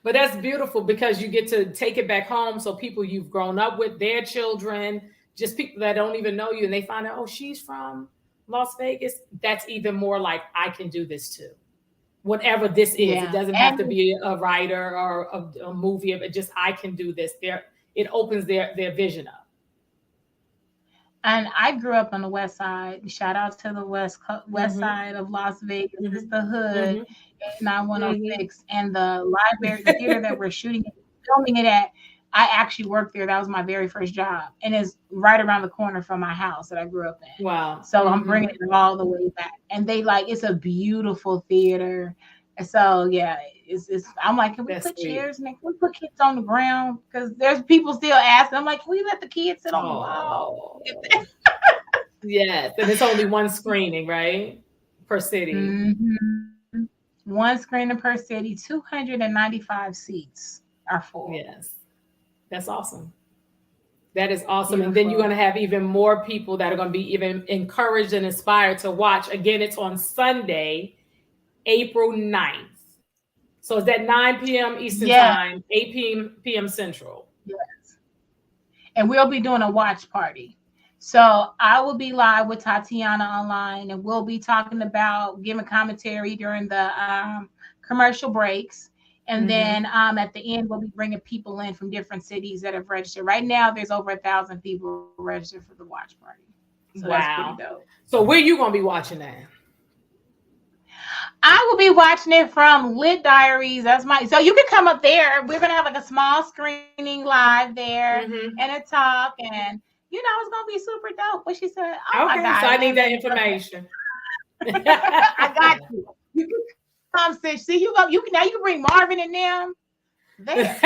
But that's beautiful because you get to take it back home. So people you've grown up with, their children, just people that don't even know you, and they find out, oh, she's from Las Vegas. That's even more like, I can do this too. Whatever this is, it Yeah, doesn't have to and be a writer or a movie. It just, I can do this. There, it opens their vision up. I grew up on the west side. Shout out to the west Mm-hmm. side of Las Vegas. It's Mm-hmm. the hood, Mm-hmm. 9106. And the library, the theater that we're shooting it, filming it at, I actually worked there. That was my very first job. And it's right around the corner from my house that I grew up in. Wow. So I'm Mm-hmm. bringing it all the way back. And they it's a beautiful theater. And so, yeah, I'm like, can we That's put sweet. chairs and can we put kids on the ground? Because there's people still asking. I'm like, can we let the kids sit on the wall? Oh, yes. And it's only one screening, right? Per city. Mhm. One screener per city, 295 seats are full. Yes. That's awesome. That is awesome. And then you're Beautiful. going to have even more people that are going to be even encouraged and inspired to watch. Again, it's on Sunday, April 9th. So it's at 9 p.m. Eastern Yeah, Time, 8 p.m. Central. yes. And we'll be doing a watch party. So I will be live with Tatiana online, and we'll be talking about giving commentary during the commercial breaks. And Mm-hmm. then at the end, we'll be bringing people in from different cities that have registered. Right now, there's over 1,000 people registered for the watch party. So that's pretty Wow. dope. So where you going to be watching that? I will be watching it from Lit Diaries. That's my so you can come up there. We're gonna have like a small screening live there and a Mm-hmm. talk, and it's gonna be super dope. But she said, "Oh my Okay. god!" So I And need that then information. I got you. You can come, sis. See, you go. You can now. You can bring Marvin and them there.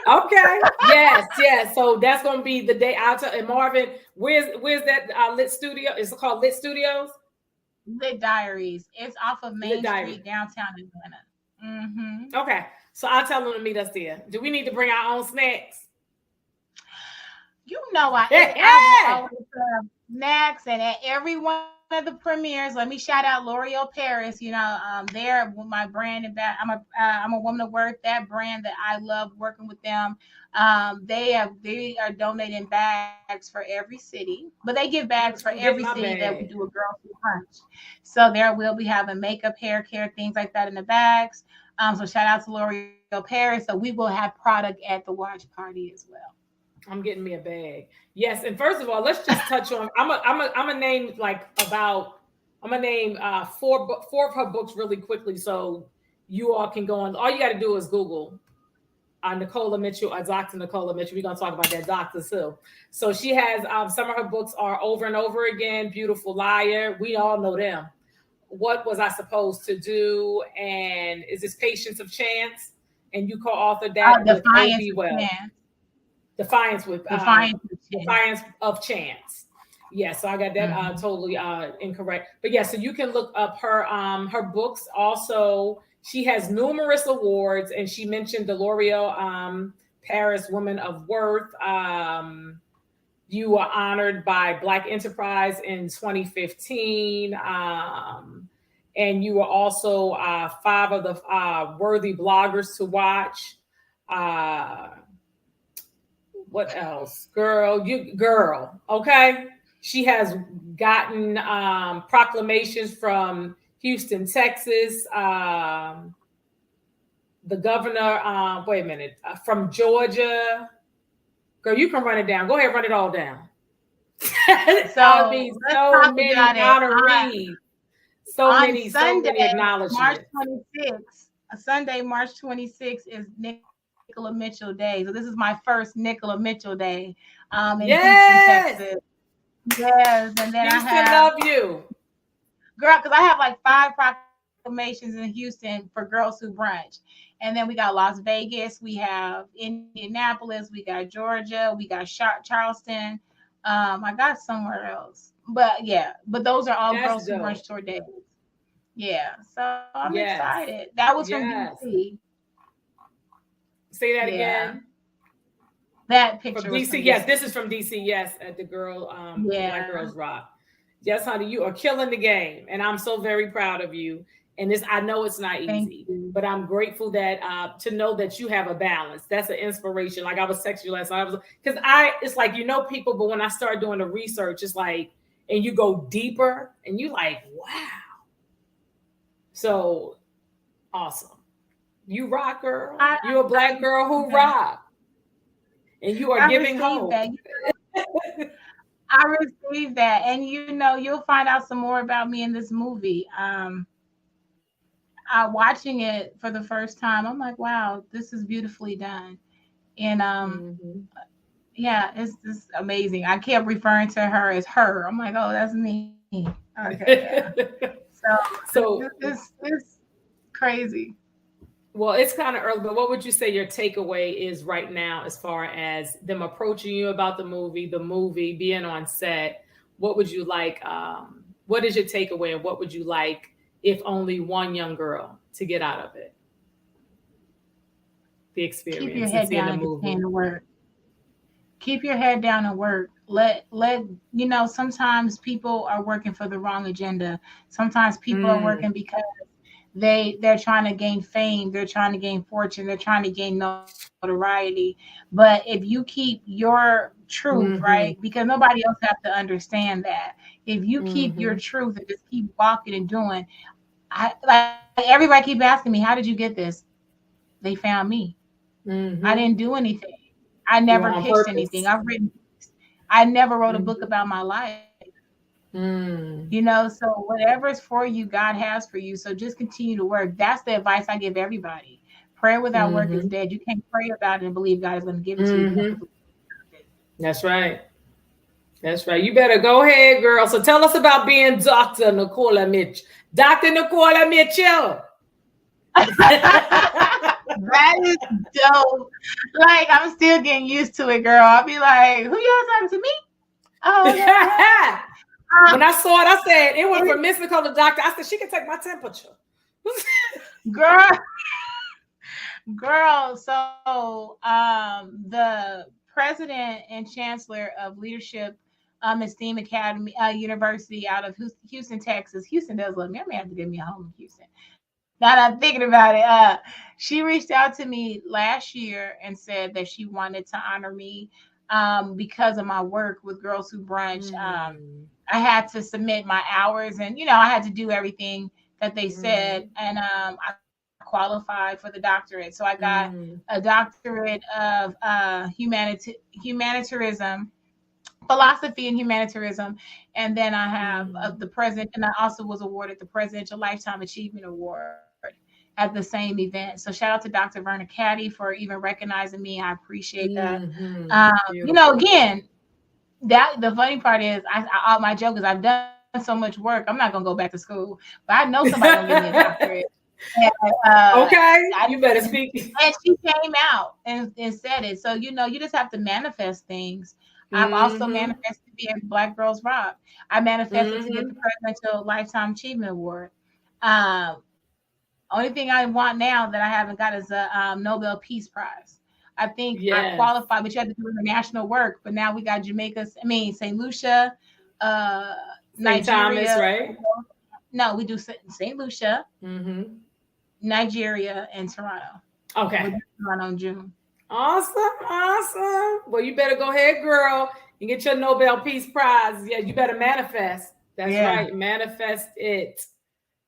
Okay. Yes, yes. So that's gonna be the day out to, and Marvin, where's that lit studio? It's called Lit Studios? Lit Diaries. It's off of Lit Main Diary. Street, downtown Atlanta. Mm-hmm. Okay. So I'll tell them to meet us there. Do we need to bring our own snacks? You know I will always have snacks, and at every one of the premieres, let me shout out L'Oreal Paris. They're my brand and I'm a woman of worth. That brand that I love working with them. They are donating bags for every city, but they give bags for every Get my city that we do a bag. girl food punch. So there will be having makeup, hair care, things like that in the bags. So shout out to L'Oreal Paris. So we will have product at the watch party as well. I'm getting me a bag. Yes, and first of all, let's just touch on. I'm a name like about. I'm gonna name four of her books really quickly, so you all can go on. All you got to do is Google Nicola Mitchell, Dr. Nicola Mitchell. We're gonna talk about that Doctor too. So she has some of her books are Over and Over Again, Beautiful Liar. We all know them. What was I supposed to do? And is this Patience of Chance? And you co-authored that with Defiance O.B. of Wells. chance. Defiance with Defiance of chance. Defiance of Chance. Yeah, so I got that Mhm. totally incorrect. But yeah, so you can look up her books. Also, she has numerous awards, and she mentioned the L'Oreal Paris Woman of Worth. You were honored by Black Enterprise in 2015. And you were also five of the worthy bloggers to watch. Uh, what else? Girl, okay? She has gotten proclamations from Houston, Texas, the governor, wait a minute, from Georgia. Girl, you can run it down. Go ahead, run it all down. I So mean, let's so talk many about it. honorees, On so Sunday, many March acknowledgments. 26th, Sunday, March 26th is Nicola Mitchell Day. So this is my first Nicola Mitchell Day in Houston, Texas. Yes, Yes, and then I Houston, have love you. girl, because I have like 5 proclamations in Houston for Girls Who Brunch. And then we got Las Vegas, we have Indianapolis, we got Georgia, we got Charleston. I got somewhere else. But yeah, but those are all That's girls who brunch dope. tour days. Yeah, so I'm Yes. excited. That was from Yes. DC. Say that Yeah, again. that From picture was DC. from Yes, DC. this is from DC. Yes, at the Black Yeah, Girls Rock. Yes, honey, you are killing the game, and I'm so very proud of you. And this, I know it's not thank easy, you. but I'm grateful that to know that you have a balance. That's an inspiration. Like I was texting you last night. I was because it's like people, but when I start doing the research, it's like, and you go deeper, and you like, wow, so awesome. You rock, girl. I You a I black girl received who that. rock, and you are I giving received hope. that. I received that, and you'll find out some more about me in this movie. Watching it for the first time, I'm like, wow, this is beautifully done. And Mhm. yeah, it's amazing. I kept referring to her as her. I'm like, oh, that's me. Okay, yeah. So So, it's crazy. well, it's kind of early, but what would you say your takeaway is right now as far as them approaching you about the movie, being on set? What would you like? What is your takeaway, and what would you like if only one young girl to get out of it, the Keep your experience, and head seeing down the and movie? continue to work. Keep your head down and work. Let sometimes people are working for the wrong agenda. Sometimes people are Mm, working because they're trying to gain fame, they're trying to gain fortune, they're trying to gain notoriety. But if you keep your truth, right? mm-hmm, Because nobody else has to understand that. If you keep your mm-hmm, truth and just keep walking and doing, I like everybody keep asking me, how did you get this? They found me. I didn't mm-hmm. do anything. I never You're on pitched anything. purpose. I've written I never wrote a book Mm-hmm. about my life. Mm, So whatever's for you, God has for you. So just continue to work. That's the advice I give everybody. Prayer without work is mm-hmm, dead. You can't pray about it and believe God is going to give it to you if you don't mm-hmm. put the work in. That's right. That's right. You better go ahead, girl. So tell us about being Dr. Nicola Mitch. Dr. Nicola Mitchell. That is dope. Like I'm still getting used to it, girl. I'll be like, "Who y'all talking to me?" Oh, okay. When I saw it, I said it went It- from Miss Nicola to Doctor. I said she can take my temperature. girl, girl. So, the president and chancellor of Leadership Esteem Academy University out of Houston, Texas. Houston does love me. I may have to get me a home in Houston. Now that I'm thinking about it, she reached out to me last year and said that she wanted to honor me because of my work with Girls Who Brunch. Mm, I had to submit my hours, and I had to do everything that they said, mm, and I qualified for the doctorate. So I got a mm, doctorate of humanitarianism, philosophy and humanitarianism, and then I have mm, the president, and I also was awarded the Presidential Lifetime Achievement Award at the same event. So shout out to Dr. Verna Caddy for even recognizing me. I appreciate that. Beautiful. Again, that the funny part is, my joke is I've done so much work. I'm not gonna go back to school, but I know somebody gonna give me a doctorate. And, Okay, I, you better and, speak. and she came out and said it. So you just have to manifest things. I've also Mm-hmm, manifested to be in Black Girls Rock. I manifested to get the mm-hmm. Presidential Lifetime Achievement Award. Um, Only thing I want now that I haven't got is a Nobel Peace Prize. I think I Yes. qualified, but you have to do international work. But now we got St. Lucia, uh, St. Thomas, Nigeria. right? No, we do St. Lucia, Mm-hmm. Nigeria, and Toronto. Okay. We'll do Toronto in June. Awesome, awesome. Well, you better go ahead, girl, and get your Nobel Peace Prize. Yeah, you better manifest. That's Yeah. right, manifest it.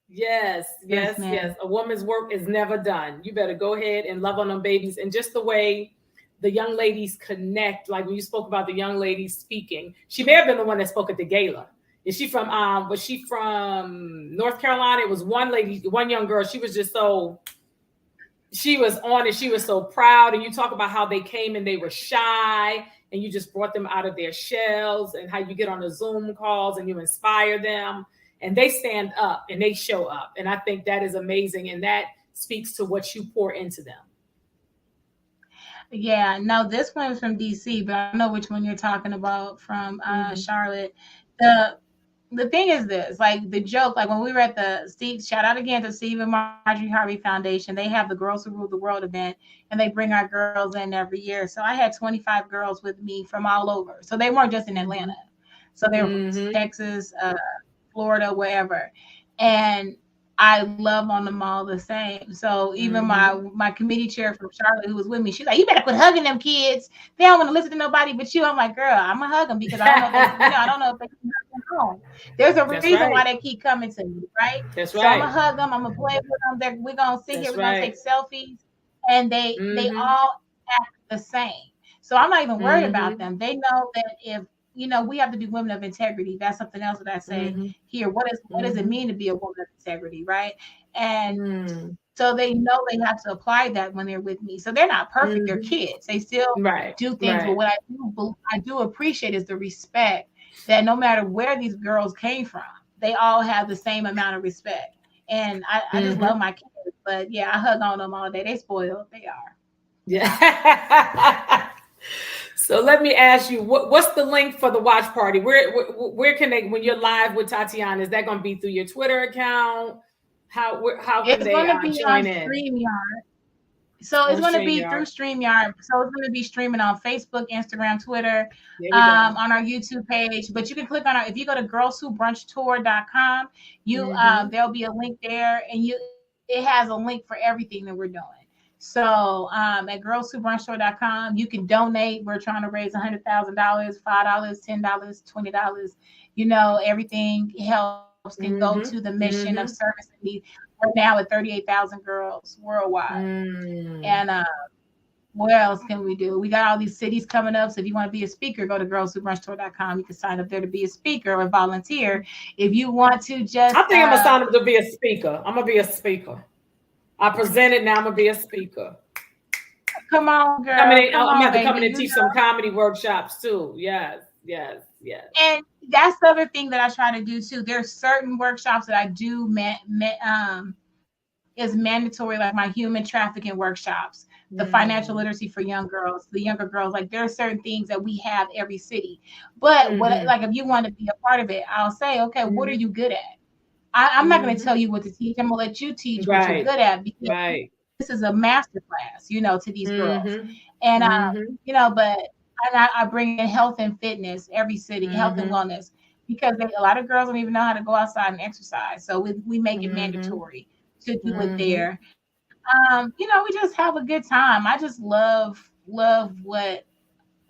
Yes, Yes, yes, ma'am. yes. A woman's work is never done. You better go ahead and love on them babies. And just the way the young ladies connect, like when you spoke about the young ladies speaking, she may have been the one that spoke at the gala. Is she from was she from North Carolina? It was one lady, one young girl. She was just so she was on it. She was so proud. And you talk about how they came and they were shy and you just brought them out of their shells and how you get on the Zoom calls and you inspire them and they stand up and they show up. And I think that is amazing. And that speaks to what you pour into them. Yeah. No, this one is from DC, but I know which one you're talking about from Mm-hmm. Charlotte. The the thing is this, like the joke, like when we were at the Steve, shout out again to Steve and Marjorie Harvey Foundation. They have the Girls Who Rule the World event, and they bring our girls in every year. So I had 25 girls with me from all over. So they weren't just in Atlanta. So they were from Mm-hmm. Texas, Florida, wherever. And I love on them all the same. So even Mm-hmm. my committee chair from Charlotte, who was with me, she's like, "You better quit hugging them kids. They don't want to listen to nobody but you." I'm like, "Girl, I'm gonna hug them because I don't know if they, I don't know if they can hug them home. There's a That's reason why right. they keep coming to me, right? That's So I'm gonna right. hug them. I'm gonna play with them. We're gonna sit here. That's We're gonna take right. selfies, and they Mm-hmm. all act the same. So I'm not even worried about Mm-hmm. them. They know that if we have to be women of integrity. That's something else that I say Mm-hmm. here. What does it Mm-hmm. mean to be a woman of integrity, right? And Mm-hmm. so they know they have to apply that when they're with me. So they're not perfect. They're Mm-hmm. kids. They still Right. do things. But Right. what I do appreciate is the respect that no matter where these girls came from, they all have the same amount of respect. And I just Mm-hmm. love my kids. But yeah, I hug on them all day. They spoiled. They are. Yeah. So let me ask you, what's the link for the watch party? Where can they, when you're live with Tatiana, is that going to be through your Twitter account? How can It's they going to be on join in StreamYard. So it's on going to be through StreamYard? StreamYard. So it's going to be streaming on Facebook, Instagram, Twitter, There we go. on our YouTube page. But you can click on our, if you go to girlswhobrunchtour.com, Mm-hmm. there'll be a link there, and it has a link for everything that we're doing. So at girlswhobrunchtour.com, you can donate. We're trying to raise $100,000, $5, $10, $20. Everything helps can go to the Mm-hmm. mission of service Mm-hmm. and need. We're now at 38,000 girls worldwide. And Mm. what else can we do? We got all these cities coming up. So if you want to be a speaker, go to girlswhobrunchtour.com. You can sign up there to be a speaker or volunteer. If you want to I just think I'm gonna sign up to be a speaker. I'm gonna be a speaker. I presented. Now I'm gonna be a speaker. come on, Coming girl, in, come I'm on, about to baby. come in and teach some comedy workshops too. Yes, yes, yes. And that's the other thing that I try to do too. There's certain workshops that I do is mandatory, like my human trafficking workshops, the financial literacy Mm. for young girls, the younger girls. Like there are certain things that we have every city. But what, Mm-hmm. like, if you want to be a part of it, I'll say, okay, what are Mm-hmm. you good at? I'm not going to Mm-hmm. tell you what to teach. I'm going to let you teach what you're Right, good at, because right. this is a master class, to these girls. Mm-hmm. And Mm-hmm. but I bring in health and fitness, every city, health and Mm-hmm. wellness, because a lot of girls don't even know how to go outside and exercise. So we make it Mm-hmm. mandatory to do it Mm-hmm. there. We just have a good time. I just love what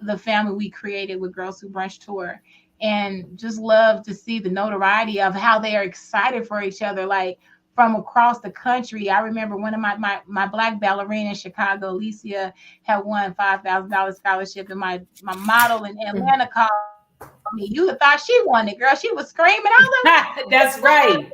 the family we created with Girls Who Brunch Tour, and just love to see the notoriety of how they are excited for each other, like from across the country. I remember one of my black ballerina in Chicago, Alicia, had won $5,000 scholarship, and my model in Atlanta called me. You would thought she won it, girl. She was screaming. I was like, what That's happened? right.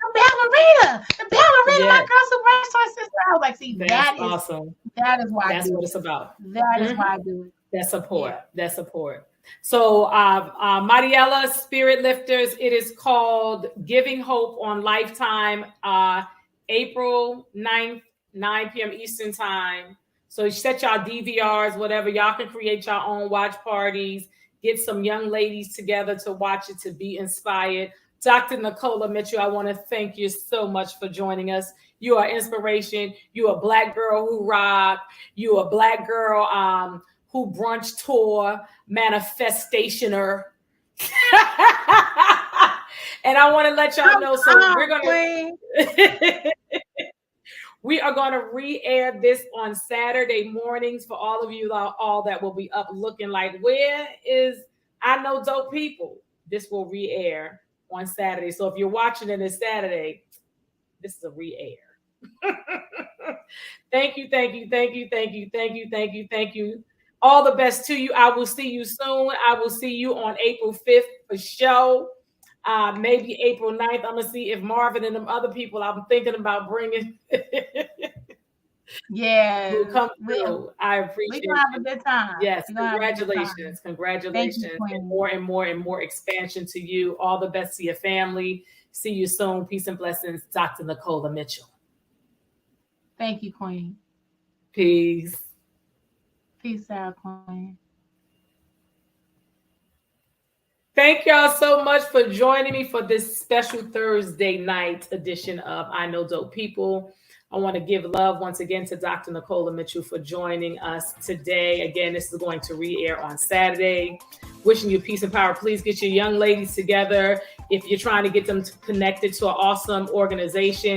The ballerina, my Yeah, Girls Who Brunch Tour sister. I was like, see, that's awesome. that is why I That's do what it. it's about. That is Mm-hmm. why I do it. That Yeah. support. That support. So, Mariella, Spirit Lifters, it is called Giving Hope on Lifetime, April 9th, 9 p.m. Eastern Time. So, set y'all DVRs, whatever. Y'all can create your own watch parties, get some young ladies together to watch it, to be inspired. Dr. Nicola Mitchell, I want to thank you so much for joining us. You are inspiration. You are a Black girl who rock. You are a Black girl who brunch tour manifestationer. And I want to let y'all Come know. So we're on, gonna Queen. we are gonna re-air this on Saturday mornings for all of you all that will be up looking like, where is I know dope people. This will re-air on Saturday. So if you're watching it this Saturday, this is a re-air. Thank you, thank you, thank you, thank you, thank you, thank you, thank you. All the best to you. I will see you soon. I will see you on April 5th for show. Maybe April 9th. I'm going to see if Marvin and them other people I'm thinking about bringing will Yes, come through. I we gonna appreciate have a you. good time. Yes, We're gonna have a good time. congratulations. Thank you, Congratulations. Queen. And more and more expansion to you. All the best to your family. See you soon. Peace and blessings. Dr. Nicola Mitchell. Thank you, Queen. Peace. Peace out, Queen. Thank y'all so much for joining me for this special Thursday night edition of I Know Dope People. I want to give love once again to Dr. Nicola Mitchell for joining us today. Again, this is going to re-air on Saturday. Wishing you peace and power. Please get your young ladies together if you're trying to get them connected to an awesome organization.